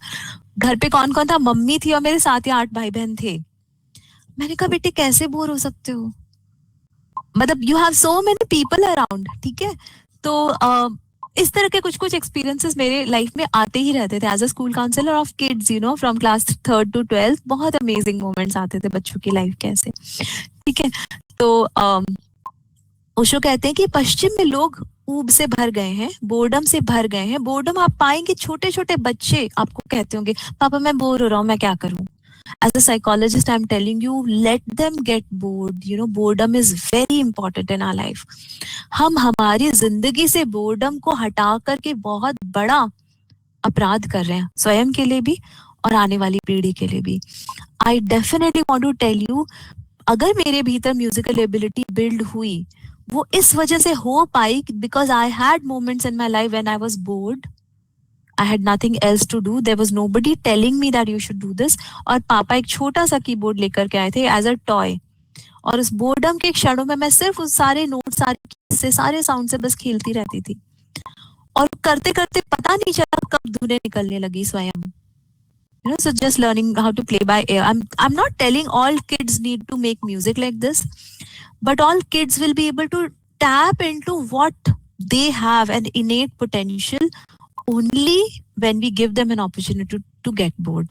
घर पे कौन कौन था, मम्मी थी और मेरे 7 या 8 भाई बहन थे, मैंने कहा बेटे कैसे बोर हो सकते हो, मतलब you have so many people around, ठीक है। तो इस तरह के कुछ कुछ एक्सपीरियंसेस मेरे लाइफ में आते ही रहते थे as a school counsellor of kids, from class 3rd to 12th, बहुत अमेजिंग मोमेंट्स आते थे बच्चों की लाइफ के ऐसे, ठीक है। तो ओशो कहते हैं कि पश्चिम में लोग ऊब से भर गए हैं, बोर्डम से भर गए हैं, बोर्डम आप पाएंगे, छोटे छोटे बच्चे आपको कहते होंगे पापा मैं बोर हो रहा हूँ, मैं क्या करूँ। As a psychologist, I'm telling you, let them get bored. Boredom is very important in our life. हम हमारी जिंदगी से बोर्डम को हटा करके बहुत बड़ा अपराध कर रहे हैं, स्वयं के लिए भी और आने वाली पीढ़ी के लिए भी। I definitely want to tell you, अगर मेरे भीतर म्यूजिकल एबिलिटी बिल्ड हुई, वो इस वजह से हो पाई because I had moments in my life when I was bored. I had nothing else to do. There was nobody telling me that you should do this. और पापा एक छोटा सा कीबोर्ड लेकर के आए थे एज अ टॉय, और उस बोर्डम के क्षणों में मैं सिर्फ उस सारे नोट, सारे साउंड से बस खेलती रहती थी, और करते करते पता नहीं चला कब धुनें निकलने लगी स्वयं। So just learning how to play by ear. I'm not telling all kids need to make music like this, but all kids will be able to tap into what they have, an innate potential, only when we give them an opportunity to get bored.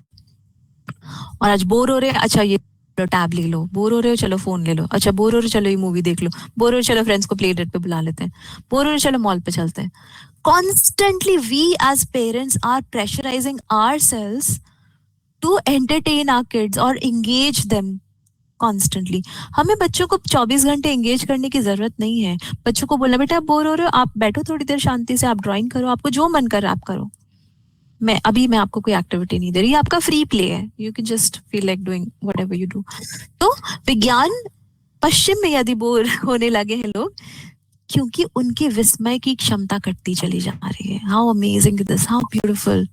और आज bore हो रहे हैं, अच्छा ये tab ले लो, bore हो रहे हो चलो फोन ले लो, अच्छा बोर हो रहे हो चलो ये मूवी देख लो, बोर हो चलो फ्रेंड्स को प्ले डेट पे बुला लेते हैं, बोर हो रहे चलो मॉल पे चलते हैं। Constantly we as parents are pressurizing ourselves to entertain our kids or engage them constantly. हमें बच्चों को 24 घंटे एंगेज करने की जरूरत नहीं है। बच्चों को बोलना बेटा आप बोर हो रहे हो, आप बैठो थोड़ी देर शांति से, आप ड्राइंग करो, आपको जो मन कर रहा आप करो, मैं आपको कोई एक्टिविटी नहीं दे रही, आपका फ्री प्ले है, you can just feel like doing whatever you do. तो विज्ञान पश्चिम में यदि बोर होने लगे हैं लोग, क्योंकि उनके विस्मय की क्षमता घटती चली जा रही है। How amazing this, how beautiful.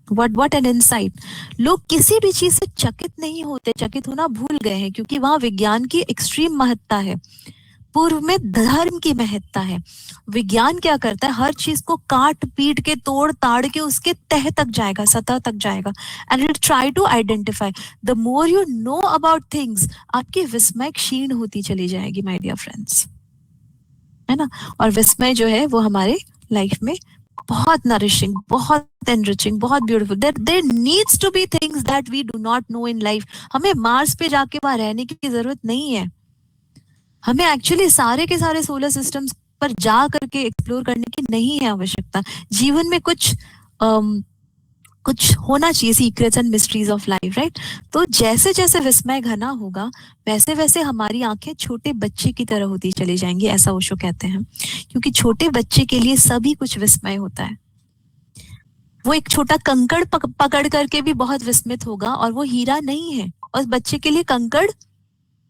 what an insight. लोग किसी भी चीज से चकित नहीं होते, चकित होना भूल गए हैं, क्योंकि वहां विज्ञान की एक्सट्रीम महत्ता है, पूर्व में धर्म की महत्ता है. विज्ञान क्या करता है, हर चीज को काट पीट के तोड़ ताड़ के उसके तह तक जाएगा, सतह तक जाएगा, and it try to identify. The more you know about things, आपकी विस्मय क्षीण होती चली जाएगी माय डियर फ्रेंड्स, है ना. और विस्मय जो है वो हमारे लाइफ में बहुत नरिशिंग, बहुत एनरिचिंग, बहुत beautiful. There needs to be things that we do not know in life. हमें मार्स पे जाके वहां रहने की जरूरत नहीं है. हमें एक्चुअली सारे के सारे सोलर सिस्टम्स पर जा करके एक्सप्लोर करने की नहीं है आवश्यकता. जीवन में कुछ होना चाहिए, secrets and mysteries of life, right. तो जैसे जैसे विस्मय घना होगा, वैसे वैसे हमारी आंखें छोटे बच्चे की तरह होती चली जाएंगी, ऐसा ओशो कहते हैं. क्योंकि छोटे बच्चे के लिए सभी कुछ विस्मय होता है. वो एक छोटा कंकड़ पकड़ करके भी बहुत विस्मित होगा, और वो हीरा नहीं है. और बच्चे के लिए कंकड़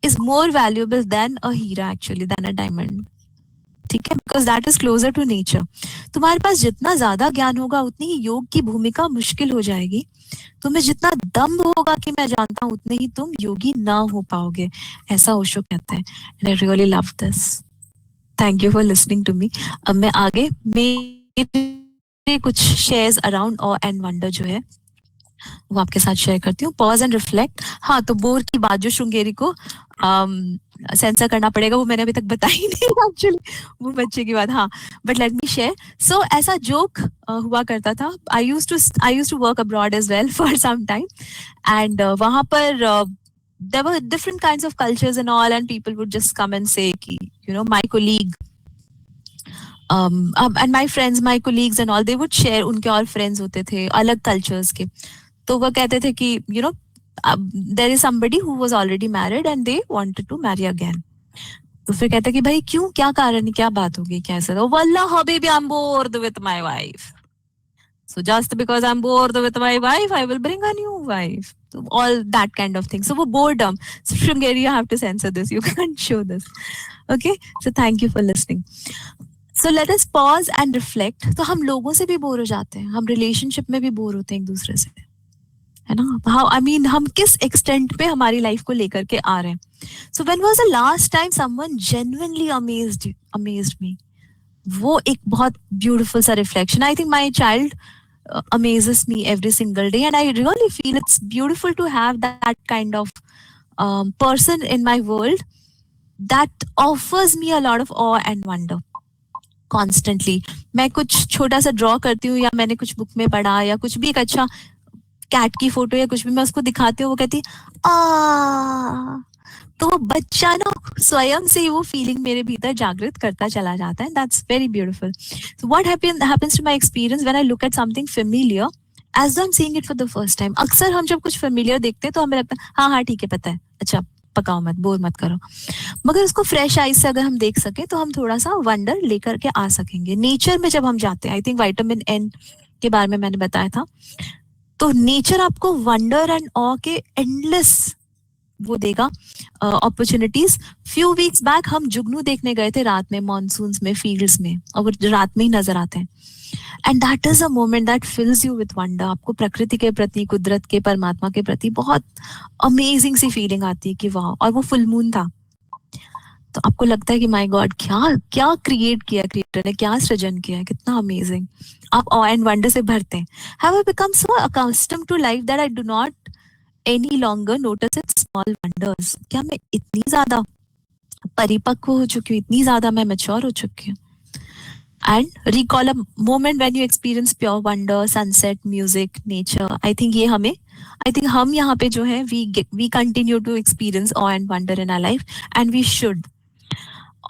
is more valuable than a Heera actually, than a diamond. ठीक है, because that is closer to nature. तुम्हारे पास जितना ज्यादा ज्ञान होगा, उतनी ही योग की भूमिका मुश्किल हो जाएगी. तुम्हें जितना दम्भ होगा कि मैं जानता हूं, उतने ही तुम योगी ना हो पाओगे, ऐसा ओशो कहते हैं. And I really love this. Thank you for listening to me. अब मैं आगे मेरे कुछ shares around of and wonder जो है वो आपके साथ शेयर करती हूँ. Pause and reflect. हाँ, तो बोर की बात जो श्रृंगेरी को सेंसर करना पड़ेगा, वो मैंने अभी तक बताई नहीं एक्चुअली, वो बच्चे की बात. हाँ, but let me share. So ऐसा जोक हुआ करता था. I used to work abroad as well for some time, and वहां पर there were different kinds of cultures and all, and people would just come and say कि, you know, my colleague and my friends, my colleagues and all, they would share. उनके और friends होते थे अलग cultures के, तो वो कहते थे कि you know there is somebody who was already married and they wanted to marry again. तो फिर कहते कि भाई क्यों, क्या कारण है, क्या बात होगी, क्या ऐसा. तो वल्लाह Habibi I'm bored with my wife. So just because I'm bored with my wife, I will bring a new wife. So all that kind of thing. So वो boredom. So Shrungeri, you have to censor this. You can't show this. Okay. So thank you for listening. So let us pause and reflect. तो हम लोगों से भी bore हो जाते हैं, हम रिलेशनशिप में भी बोर होते हैं एक दूसरे से, है ना. हाउ आई मीन हम किस एक्सटेंट पे हमारी लाइफ को लेकर के आ रहे हैं. So when was the last time someone genuinely amazed me. वो एक बहुत ब्यूटीफुल सा reflection. I think my child amazes me every single day, and I really feel it's beautiful to have that kind of person in my world that offers me a lot of awe and wonder constantly. मैं कुछ छोटा सा draw करती हूँ, या मैंने कुछ book में पढ़ा, या कुछ भी एक अच्छा कैट की फोटो या कुछ भी मैं उसको दिखाती हूँ, वो कहती आ, तो वो बच्चा ना स्वयं से ही वो फीलिंग मेरे भीतर जागृत करता चला जाता है. That's very beautiful. So what happens to my experience when I look at something familiar as I am seeing it for the first time. अक्सर हम जब कुछ फेमिलियर देखते हैं तो हमें लगता है हाँ हाँ ठीक है, पता है, अच्छा पकाओ मत, बोर मत करो. मगर उसको फ्रेश आइज से अगर हम देख सके तो हम थोड़ा सा वंडर लेकर के आ सकेंगे. नेचर में जब हम जाते हैं, आई थिंक विटामिन एन के बारे में मैंने बताया था, तो नेचर आपको वंडर एंड ऑ के एंडलेस वो देगा अपॉर्चुनिटीज. फ्यू वीक्स बैक हम जुगनू देखने गए थे रात में, मॉनसून्स में, फील्ड्स में, और वो रात में ही नजर आते हैं. And that is a moment that fills you with wonder. आपको प्रकृति के प्रति, कुदरत के, परमात्मा के प्रति बहुत अमेजिंग सी फीलिंग आती है कि वाह. और वो फुल मून था, तो आपको लगता है कि माय गॉड, क्या क्या क्रिएट किया क्रिएटर ने, क्या सृजन किया है, कितना अमेजिंग. आप ऑ एंड वंडर से भरते हैं. Have I become so accustomed to life that I do not any longer notice its small wonders. क्या मैं इतनी ज्यादा परिपक्व हो चुकी हूँ, इतनी ज्यादा मैं मैच्योर हो चुकी हूँ. And recall a moment when you experience pure wonder, sunset, music, nature. I think ये हमें, आई थिंक हम यहाँ पे जो है we continue to experience awe and wonder in our life, and we should.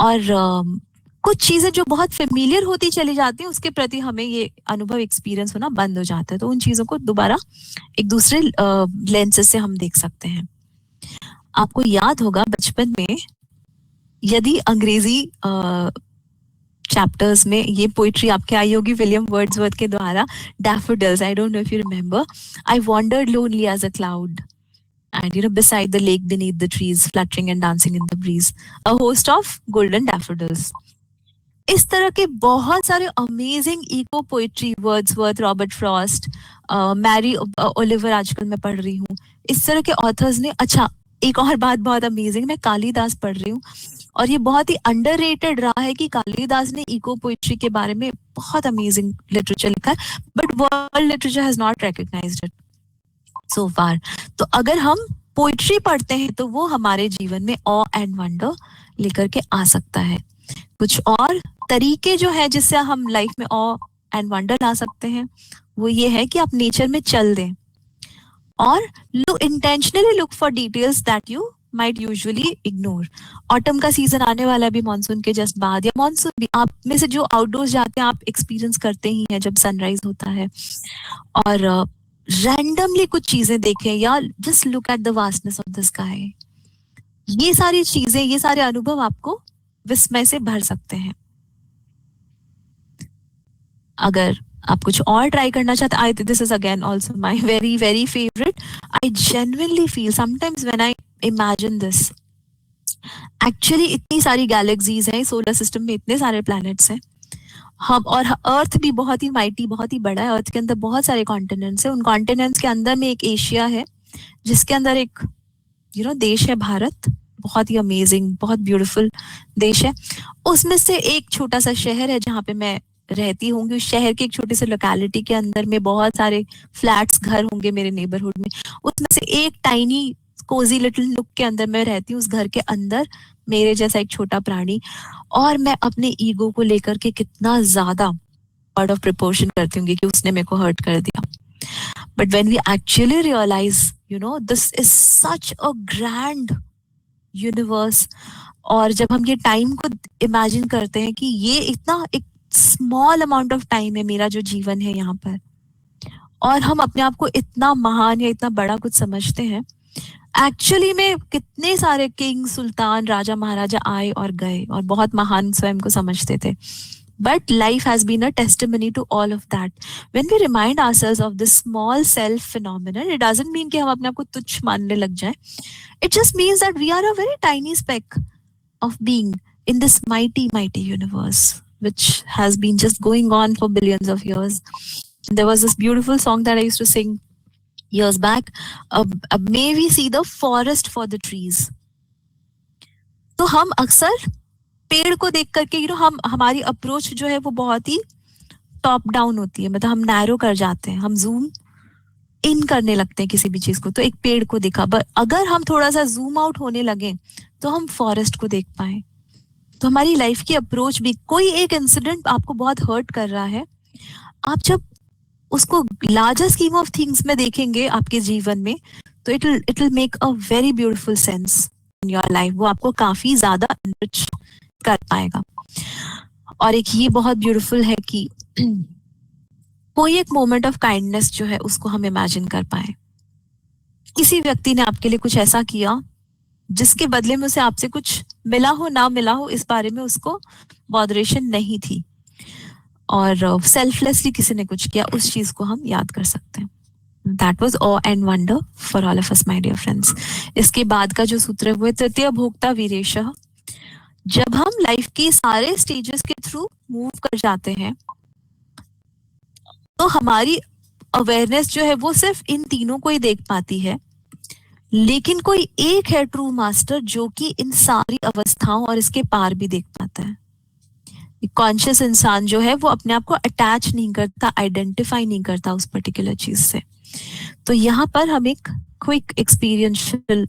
और कुछ चीजें जो बहुत फेमिलियर होती चली जाती हैं, उसके प्रति हमें ये अनुभव, एक्सपीरियंस होना बंद हो जाता है. तो उन चीजों को दोबारा एक दूसरे लेंसेज से हम देख सकते हैं. आपको याद होगा बचपन में यदि अंग्रेजी चैप्टर्स में ये पोइट्री आपके आई होगी विलियम वर्ड्सवर्थ के द्वारा, daffodils. I don't know if you remember. I wandered lonely as a cloud, and you know, beside the lake, beneath the trees, fluttering and dancing in the breeze, a host of golden daffodils. इस तरह के बहुत सारे amazing eco poetry, Wordsworth, Robert Frost, Mary Oliver आजकल मैं पढ़ रही हूँ, इस तरह के ऑथर्स ने। अच्छा, एक और बात बहुत अमेजिंग, मैं कालिदास पढ़ रही हूँ और ये बहुत ही अंडररेटेड रहा है कि कालिदास ने इको पोइट्री के बारे में बहुत अमेजिंग लिटरेचर लिखा है, but world literature has not recognised it so far. तो अगर हम पोइट्री पढ़ते हैं तो वो हमारे जीवन में ऑ एंड वंडर लेकर के आ सकता है। कुछ और तरीके जो है जिससे हम लाइफ में ऑ एंड वंडर ला सकते हैं, वो ये है कि आप नेचर में चल दें और intentionally look for details that you might usually ignore. Autumn का सीजन आने वाला है अभी मानसून के जस्ट बाद, या मानसून भी आप में से जो आउटडोर्स जाते हैं आप एक्सपीरियंस करते ही हैं जब सनराइज होता है, और रैंडमली कुछ चीजें देखें या just look at the vastness of the sky. ये सारी चीजें, ये सारे अनुभव आपको विस्मय से भर सकते हैं। अगर आप कुछ और ट्राई करना चाहते, I this is again also my very very favourite, I genuinely feel sometimes when I imagine this, actually इतनी सारी गैलेक्सीज हैं सोलर सिस्टम में, इतने सारे प्लैनेट्स हैं, हम और अर्थ भी बहुत ही माइटी, बहुत ही बड़ा है। अर्थ के अंदर बहुत सारे कॉन्टिनेंट्स हैं, उन कॉन्टिनेंट्स के अंदर में एक एशिया है जिसके अंदर एक देश है भारत, बहुत ही अमेजिंग, बहुत ब्यूटीफुल देश है। उसमें से एक छोटा सा शहर है जहाँ पे मैं रहती होंगी, उस शहर के एक छोटे से लोकेलिटी के अंदर में बहुत सारे फ्लैट्स, घर होंगे मेरे नेबरहुड में, उसमें से एक टाइनी कोजी लिटिल नुक के अंदर मैं रहती हूँ। उस घर के अंदर मेरे जैसा एक छोटा प्राणी, और मैं अपने ईगो को लेकर के कितना ज्यादा आउट ऑफ प्रोपोर्शन करती हूँ कि उसने मेरे को हर्ट कर दिया। But when we actually realise this is such a grand universe, और जब हम ये टाइम को इमेजिन करते हैं कि ये इतना एक स्मॉल अमाउंट ऑफ टाइम है मेरा जो जीवन है यहाँ पर, और हम अपने आप को इतना महान या इतना बड़ा कुछ समझते हैं, एक्चुअली में कितने सारे किंग, सुल्तान, राजा, महाराजा आए और गए और बहुत महान स्वयं को समझते थे, but life has been a testimony to all of that. When we remind ourselves of this small self phenomenon, it doesn't mean कि हम अपने आप को तुच्छ मानने लग जाएं. It just means that we are a very tiny speck of being in this mighty, mighty universe, which has been just going on for billions of years. There was this beautiful song that I used to sing years back. May we see the forest for the trees. तो हम अक्सर पेड़ को देख करके हम, हमारी approach जो है वो बहुत ही टॉप डाउन होती है, मतलब हम नैरो कर जाते हैं, हम जूम इन करने लगते हैं किसी भी चीज को। तो एक पेड़ को देखा, बट अगर हम थोड़ा सा जूम आउट होने लगे तो हम फॉरेस्ट को देख पाए। तो हमारी लाइफ की अप्रोच भी, कोई एक इंसिडेंट आपको बहुत हर्ट कर रहा है, आप जब उसको लार्जर स्कीम ऑफ थिंग्स में देखेंगे आपके जीवन में, तो it will make a very beautiful sense in your life. वो आपको काफी ज्यादा एनरिच कर पाएगा। और एक ये बहुत ब्यूटीफुल है कि कोई एक मोमेंट ऑफ काइंडनेस जो है उसको हम इमेजिन कर पाए। किसी व्यक्ति ने आपके लिए कुछ ऐसा किया जिसके बदले में उसे आपसे कुछ मिला हो ना मिला हो, इस बारे में उसको बॉदरेशन नहीं थी, और सेल्फलेसली किसी ने कुछ किया, उस चीज को हम याद कर सकते हैं। That was awe and wonder for all of us, my dear friends. इसके बाद का जो सूत्र है वो है तृतीय भोक्ता वीरेशः। जब हम लाइफ के सारे स्टेजेस के थ्रू मूव कर जाते हैं तो हमारी अवेयरनेस जो है वो सिर्फ इन तीनों को ही देख पाती है, लेकिन कोई एक है ट्रू मास्टर जो कि इन सारी अवस्थाओं और इसके पार भी देख पाता है। कॉन्शियस इंसान जो है वो अपने आप को अटैच नहीं करता, आइडेंटिफाई नहीं करता उस पर्टिकुलर चीज से। तो यहाँ पर हम एक क्विक एक्सपीरियंशियल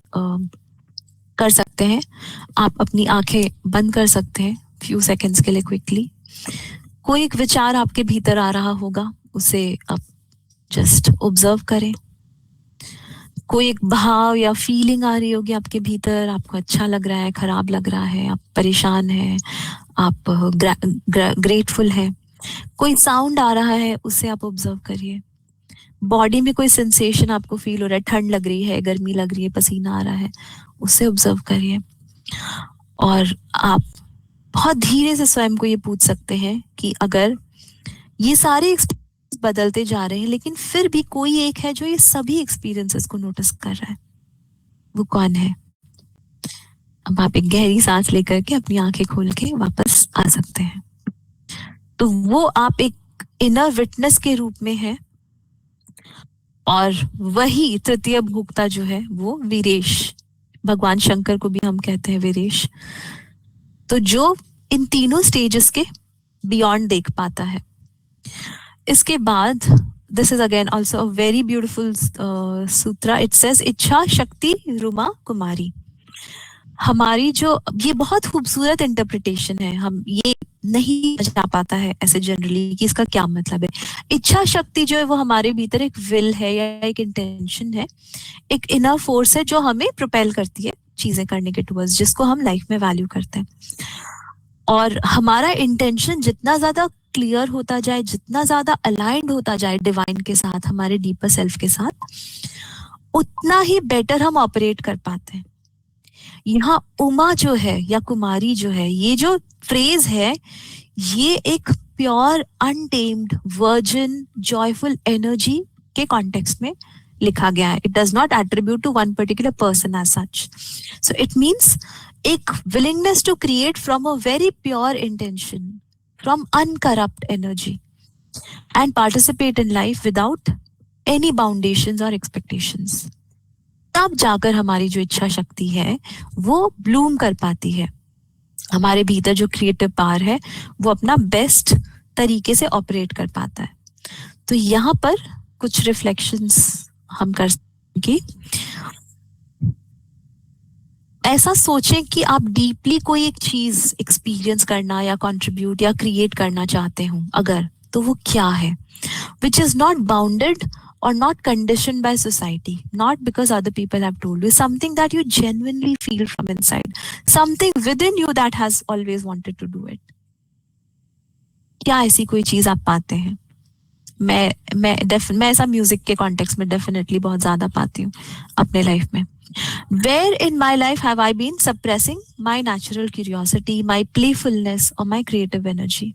कर सकते हैं। आप अपनी आंखें बंद कर सकते हैं फ्यू सेकेंड्स के लिए क्विकली। कोई एक विचार आपके भीतर आ रहा होगा, उसे आप जस्ट ऑब्जर्व करें। कोई एक भाव या फीलिंग आ रही होगी आपके भीतर, आपको अच्छा लग रहा है, खराब लग रहा है, आप परेशान हैं, आप ग्रेटफुल है। कोई साउंड आ रहा है, उसे आप ऑब्जर्व करिए। बॉडी में कोई सेंसेशन आपको फील हो रहा है, ठंड लग रही है, गर्मी लग रही है, पसीना आ रहा है, उसे ऑब्जर्व करिए। और आप बहुत धीरे से स्वयं को ये पूछ सकते हैं कि अगर ये सारे एक्सपीरियंस बदलते जा रहे हैं, लेकिन फिर भी कोई एक है जो ये सभी एक्सपीरियंसेस को नोटिस कर रहा है, वो कौन है? अब आप एक गहरी सांस लेकर के अपनी आंखें खोल के वापस आ सकते हैं। तो वो आप एक इनर विटनेस के रूप में है, और वही तृतीय भोक्ता जो है वो वीरेश, भगवान शंकर को भी हम कहते हैं वीरेश, तो जो इन तीनों स्टेजेस के बियॉन्ड देख पाता है। इसके बाद this is again also a very beautiful Sutra, it says इच्छा शक्ति रुमा कुमारी। हमारी जो ये बहुत खूबसूरत इंटरप्रिटेशन है, हम ये नहीं समझ पाता है ऐसे जनरली कि इसका क्या मतलब है। इच्छा शक्ति जो है वो हमारे भीतर एक विल है या एक इंटेंशन है, एक इनर फोर्स है जो हमें प्रोपेल करती है चीजें करने के टुवर्ड्स, जिसको हम लाइफ में वैल्यू करते हैं। और हमारा इंटेंशन जितना ज्यादा क्लियर होता जाए, जितना ज्यादा अलाइंड होता जाए डिवाइन के साथ, हमारे डीपर सेल्फ के साथ, उतना ही बेटर हम ऑपरेट कर पाते हैं। यहाँ उमा जो है या कुमारी जो है, ये जो फ्रेज है, ये एक pure untamed virgin joyful energy के कॉन्टेक्स्ट में लिखा गया है. It does not attribute to one particular person as such. So it means एक willingness to create from a very pure intention, from uncorrupt energy, and participate in life without any foundations or expectations. तब जाकर हमारी जो इच्छा शक्ति है वो Bloom कर पाती है. हमारे भीतर जो क्रिएटिव पावर है वो अपना बेस्ट तरीके से ऑपरेट कर पाता है. तो यहाँ पर कुछ रिफ्लेक्शंस हम कर सकेंगे. ऐसा सोचें कि आप डीपली कोई एक चीज एक्सपीरियंस करना या कंट्रीब्यूट या क्रिएट करना चाहते हो अगर, तो वो क्या है, which is not bounded or not conditioned by society, not because other people have told you, something that you genuinely feel from inside, something within you that has always wanted to do it. क्या ऐसी कोई चीज आप पाते हैं? मैं ऐसा music के कॉन्टेक्स्ट में डेफिनेटली बहुत ज्यादा पाती हूँ अपने लाइफ में. Where in my life have I been suppressing my natural curiosity, my playfulness or my creative energy?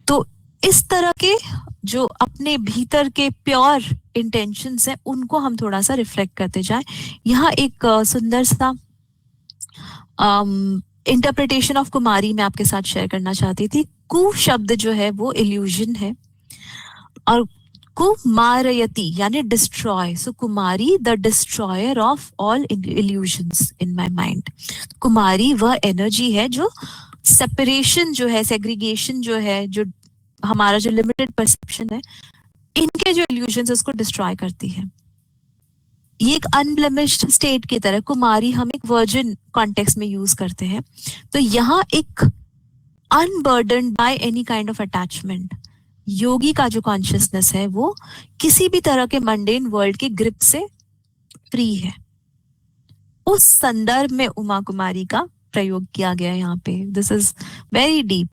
तो इस तरह के जो अपने भीतर के प्योर इंटेंशंस हैं उनको हम थोड़ा सा रिफ्लेक्ट करते जाएं. यहाँ एक सुंदर सा इंटरप्रिटेशन ऑफ कुमारी मैं आपके साथ शेयर करना चाहती थी. कु शब्द जो है वो इल्यूजन है और कुमारयति यानी destroy. So Kumari the destroyer of all illusions in my mind. Kumari वह एनर्जी है जो सेपरेशन जो है, सेग्रीगेशन जो है, जो हमारा जो लिमिटेड परसेप्शन है, इनके जो इल्यूजन्स उसको डिस्ट्रॉय करती है. ये एक अनब्लेमिश्ड स्टेट की तरह कुमारी हम एक वर्जिन कॉन्टेक्स्ट में यूज करते हैं. तो यहाँ एक unburdened by any kind of attachment योगी का जो कॉन्शियसनेस है वो किसी भी तरह के मंडेन वर्ल्ड के ग्रिप से फ्री है. उस संदर्भ में उमा कुमारी का प्रयोग किया गया यहाँ पे. This is very deep.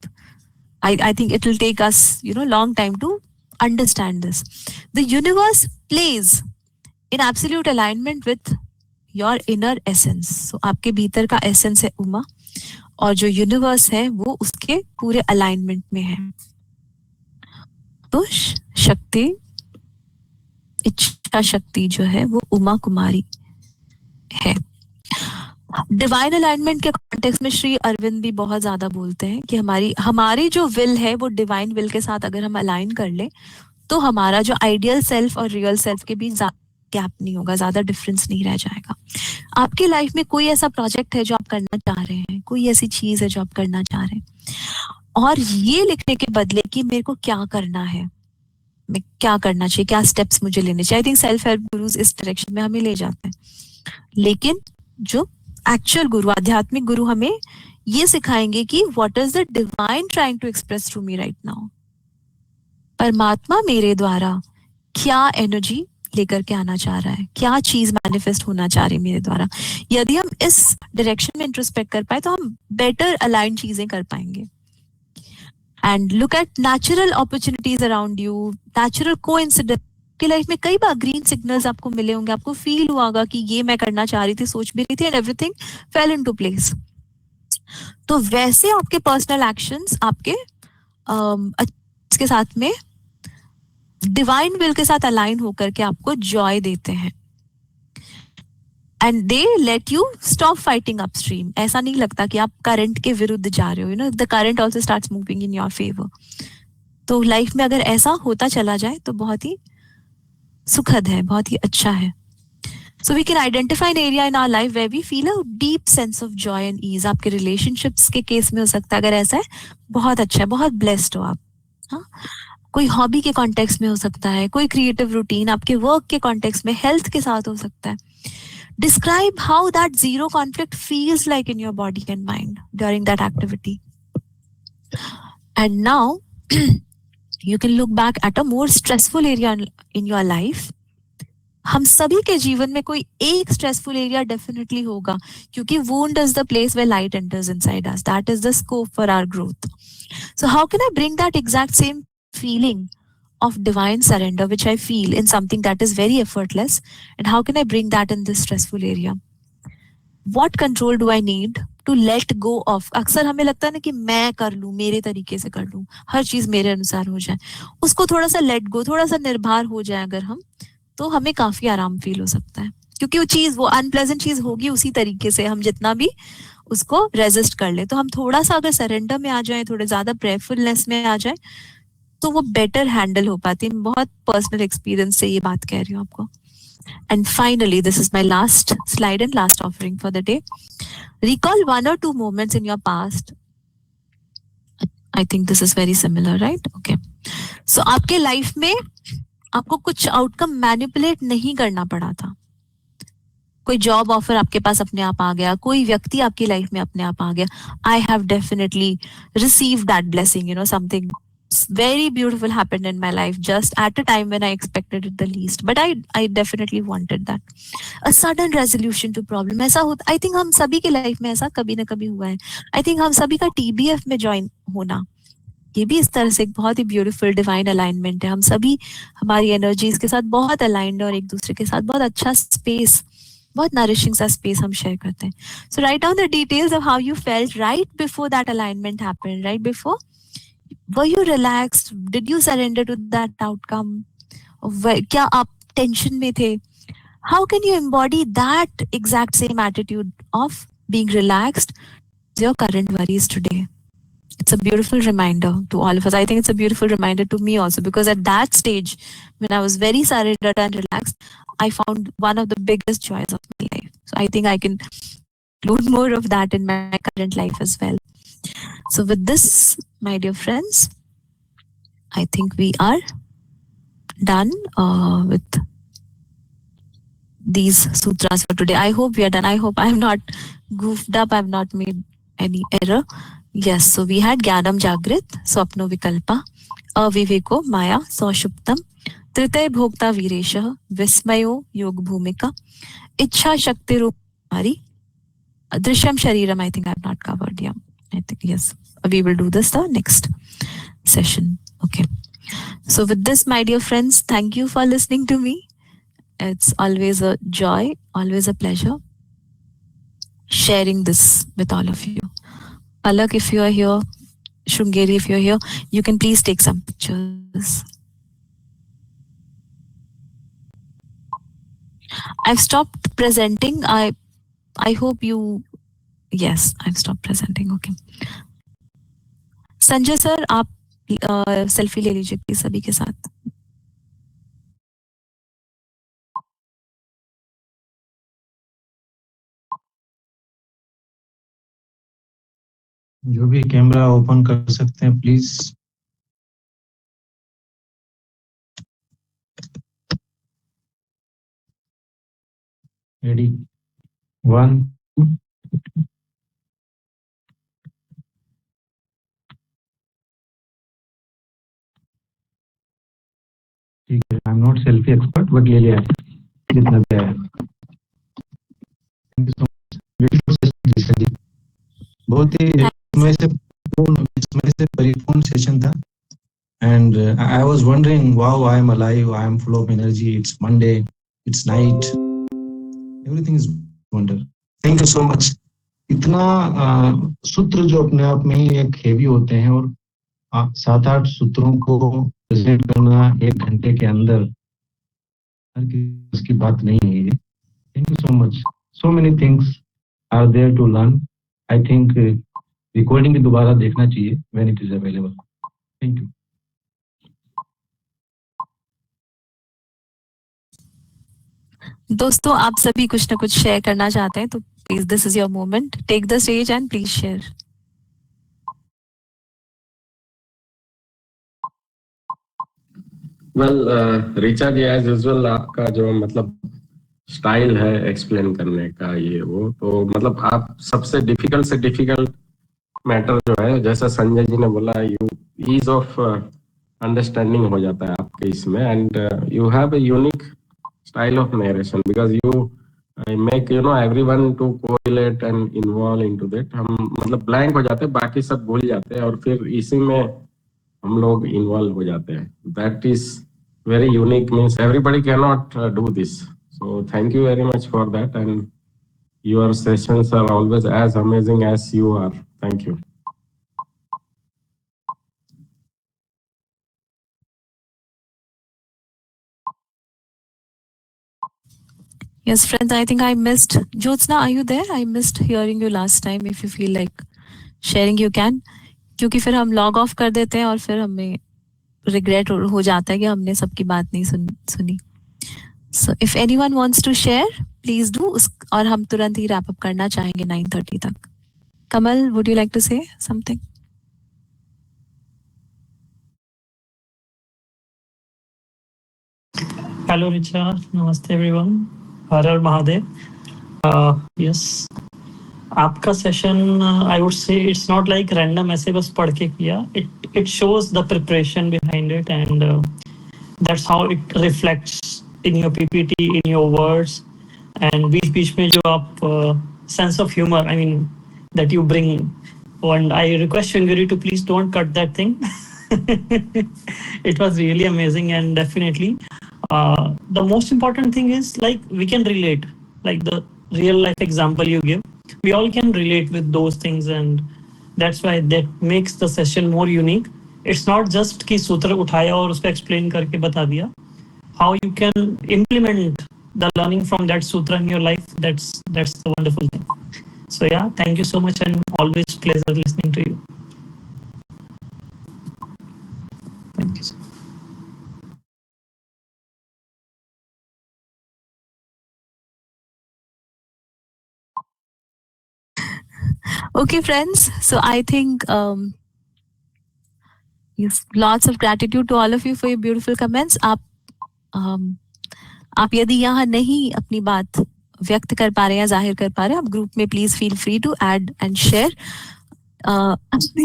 I think it will take us, long time to understand this. The universe plays in absolute alignment with your inner essence. So आपके भीतर का essence है उमा और जो universe है वो उसके पूरे alignment में है. तो शक्ति, इच्छा शक्ति जो है वो उमा कुमारी है. डिवाइन अलाइनमेंट के कॉन्टेक्स्ट में श्री अरविंद भी बहुत ज्यादा बोलते हैं कि हमारी जो विल है वो डिवाइन विल के साथ अगर हम अलाइन कर ले तो हमारा जो आइडियल सेल्फ और रियल सेल्फ के बीच गैप नहीं होगा, ज्यादा डिफरेंस नहीं रह जाएगा. आपकी लाइफ में कोई ऐसा प्रोजेक्ट है जो आप करना चाह रहे हैं, कोई ऐसी चीज है जो आप करना चाह रहे हैं, और ये लिखने के बदले कि मेरे को क्या करना है, मैं क्या करना चाहिए, क्या स्टेप्स मुझे लेने चाहिए. I think self help gurus इस डायरेक्शन में हमें ले जाते हैं. लेकिन जो एक्चुअल गुरु, आध्यात्मिक गुरु हमें ये सिखाएंगे कि what is the divine trying to express through me right now. परमात्मा मेरे द्वारा क्या एनर्जी लेकर के आना चाह रहा है, क्या चीज मैनिफेस्ट होना चाह रही है मेरे द्वारा. यदि हम इस डायरेक्शन में इंट्रोस्पेक्ट कर पाए तो हम बेटर अलाइन चीजें कर पाएंगे. And look at natural opportunities around you, natural coincidence. की लाइफ में कई बार ग्रीन सिग्नल्स आपको मिले होंगे, आपको फील हुआ होगा कि ये मैं करना चाह रही थी, सोच भी रही थी, and everything fail into place. तो वैसे आपके पर्सनल एक्शंस आपके के साथ में डिवाइन विल के साथ अलाइन होकर के आपको जॉय देते हैं. And they let you stop fighting upstream. ऐसा नहीं लगता कि आप करंट के विरुद्ध जा रहे हो. The current also starts moving in your favour. तो लाइफ में अगर ऐसा होता चला जाए तो बहुत ही सुखद है, बहुत ही अच्छा है. So we can identify an area in our life where we feel a deep sense of joy and ease. आपके relationships के केस में हो सकता है, अगर ऐसा है, बहुत अच्छा है, बहुत blessed हो आप. हाँ, कोई हॉबी के कॉन्टेक्स्ट में हो सकता है, कोई क्रिएटिव रूटीन आपके वर्क के कॉन्टेक्स्ट में, हेल्थ के साथ हो सकता है. Describe how that zero conflict feels like in your body and mind during that activity. And now you can look back at a more stressful area in your life. हम सभी के जीवन में कोई एक स्ट्रेसफुल एरिया डेफिनेटली होगा, क्योंकि wound is the place where light enters inside us. That is the scope for our growth. So how can I bring that exact same feeling of divine surrender which I feel in something that is very effortless, and how can I bring that in this stressful area? What control do I need to let go of? अक्सर हमें लगता है ना कि मैं कर लूं, मेरे तरीके से कर लूं, हर चीज मेरे अनुसार हो जाए. उसको थोड़ा सा लेट गो, थोड़ा सा निर्भर हो जाए अगर हम, तो हमें काफी आराम फील हो सकता है. क्योंकि वो चीज, वो अनप्लेजेंट चीज होगी उसी तरीके से, हम जितना भी उसको रेजिस्ट कर ले. तो हम थोड़ा सा अगर सरेंडर में आ जाए, थोड़े ज्यादा प्रेयरफुलनेस में आ जाए, तो वो बेटर हैंडल हो पाती है. बहुत पर्सनल एक्सपीरियंस से ये बात कह रही हूँ आपको. And finally, this is my last slide and last offering for the day. Recall one or two moments in your past. I think this is very similar, right? Okay. So आपके life में आपको कुछ outcome manipulate नहीं करना पड़ा था. कोई job offer आपके पास अपने आप आ गया, कोई व्यक्ति आपकी लाइफ में अपने आप आ गया. I have definitely receive that blessing, something very beautiful happened in my life just at a time when I expected it the least, but I definitely wanted that. A sudden resolution to problem, ऐसा होता, I think हम सभी के life में ऐसा कभी ना कभी हुआ है. I think हम सभी का TBF में ज्वाइन होना, ये भी इस तरह से एक बहुत ही ब्यूटीफुल डिवाइन अलाइनमेंट है. हम सभी हमारी एनर्जीज के साथ बहुत अलाइंड और एक दूसरे के साथ बहुत अच्छा स्पेस, बहुत नरिशिंग सा स्पेस हम शेयर करते हैं. So write down the details of how you felt right before that alignment happened. Right before, were you relaxed? Did you surrender to that outcome? क्या आप टेंशन में थे? How can you embody that exact same attitude of being relaxed with your current worries today? It's a beautiful reminder to all of us. I think it's a beautiful reminder to me also, because at that stage, when I was very surrendered and relaxed, I found one of the biggest joys of my life. So I think I can include more of that in my current life as well. So with this, my dear friends, I think we are done with these sutras for today. I hope we are done. I hope I have not goofed up. I have not made any error. Yes, so we had Jnanam Jagrit, Swapno Vikalpa, Aviveko Maya, Soshuptam, Tritay Bhokta Vireshah, Vismayo Yog Bhumika, Ichha Shakti Rupari, Drishyam Shariram. I think I have not covered. Yeah, I think yes. We will do this the next session. Okay. So with this, my dear friends, thank you for listening to me. It's always a joy, always a pleasure sharing this with all of you. Palak, if you are here, Shrungeri, if you're here, you can please take some pictures. I've stopped presenting. I hope you, yes, I've stopped presenting. Okay. Sanjay sir, आप selfie ले लीजिए please सभी के साथ. जो भी camera open कर सकते हैं प्लीज. रेडी, 1 ठीक है. I am not selfie expert, but ले लिया जितना भी आया. Thank you so much. Beautiful session ji, बहुत ही विस्मय से परिपूर्ण सेशन था. And I was wondering, wow, I am alive, I am full of energy, it's Monday, it's night, everything is wonder. Thank you so much. इतना सूत्र जो अपने आप में ही एक हेवी होते हैं, और 7-8 सूत्रों को प्रेजेंट करना 1 घंटे के अंदर, हर किसी की बात नहीं है ये. Thank you so much. So many things are there to learn. I think recording भी दोबारा देखना चाहिए when it is available. Thank you. दोस्तों आप सभी कुछ ना कुछ शेयर करना चाहते हैं तो please this is your moment, take the stage and please share. Well Richa ji, as usual आपका जो मतलब स्टाइल है एक्सप्लेन करने का, ये वो तो मतलब आप सबसे डिफिकल्ट मैटर जो है, जैसा संजय जी ने बोला, यू ईज ऑफ अंडरस्टैंडिंग हो जाता है आपके इसमें, and you have a unique style of narration because you make everyone to correlate and involve into that. हम मतलब ब्लैंक हो जाते हैं, बाकी सब भूल जाते हैं और फिर इसी में हम लोग इन्वॉल्व हो जाते हैं. That is very unique, means everybody cannot do this. So thank you very much for that, and your sessions are always as amazing as you are. Thank you. Yes, friends, I think I missed. Jyotsna, are you there? I missed hearing you last time. If you feel like sharing, you can. क्योंकि फिर हम log of कर देते हैं और फिर हमें regret हो जाता है कि हमने सबकी बात नहीं सुनी. So if anyone wants to share, please do. और हम तुरंत ही रैप अप करना चाहेंगे 9:30 तक. Kamal, would you like to say something? Hello Richa, namaste everyone. Har Har Mahadev. Yes, आपका session I would say it's not like random ऐसे बस पढ़ के किया. It shows the preparation behind it and that's how it reflects in your PPT, in your words. And बीच बीच में जो आप sense of humour, I mean that you bring, and I request Shringeri to please don't cut that thing. It was really amazing, and definitely the most important thing is like we can relate, like the real life example you give, we all can relate with those things, and that's why that makes the session more unique. It's not just कि सूत्र उठाया और उसको explain करके बता दिया. How you can implement the learning from that sutra in your life, that's the wonderful thing. So yeah, thank you so much, and always pleasure listening to you. Thank you. Okay, friends. So I think yes, lots of gratitude to all of you for your beautiful comments. आप यदि यहाँ नहीं अपनी बात व्यक्त कर पा रहे हैं या जाहिर कर पा रहे हैं, आप ग्रुप में please feel free to add and share.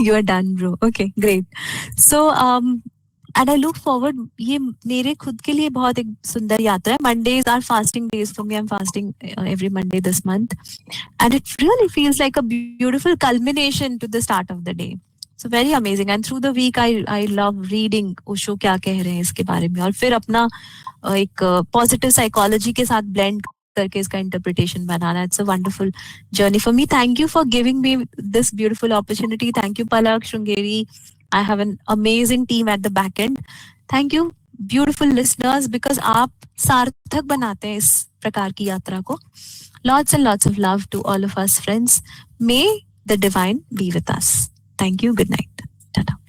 You are done bro. Okay, great. So and I look forward. ये मेरे खुद के लिए बहुत एक सुंदर यात्रा है. Mondays are fasting days for me. I'm fasting every Monday this month, and it really feels like a beautiful culmination to the start of the day. So very amazing. And through the week I love reading Osho क्या कह रहे हैं इसके बारे में, और फिर अपना एक पॉजिटिव साइकोलॉजी के साथ ब्लेंड करके इसका interpretation banana. It's a wonderful journey for me. Thank you for giving me this beautiful opportunity. Thank you Palak, Sringeri. I have an amazing team at the back and. Thank you beautiful listeners, because आप सार्थक बनाते हैं इस प्रकार की यात्रा को. Lots and lots of love to all of us, friends. May the divine be with us. Thank you. Good night. Tata.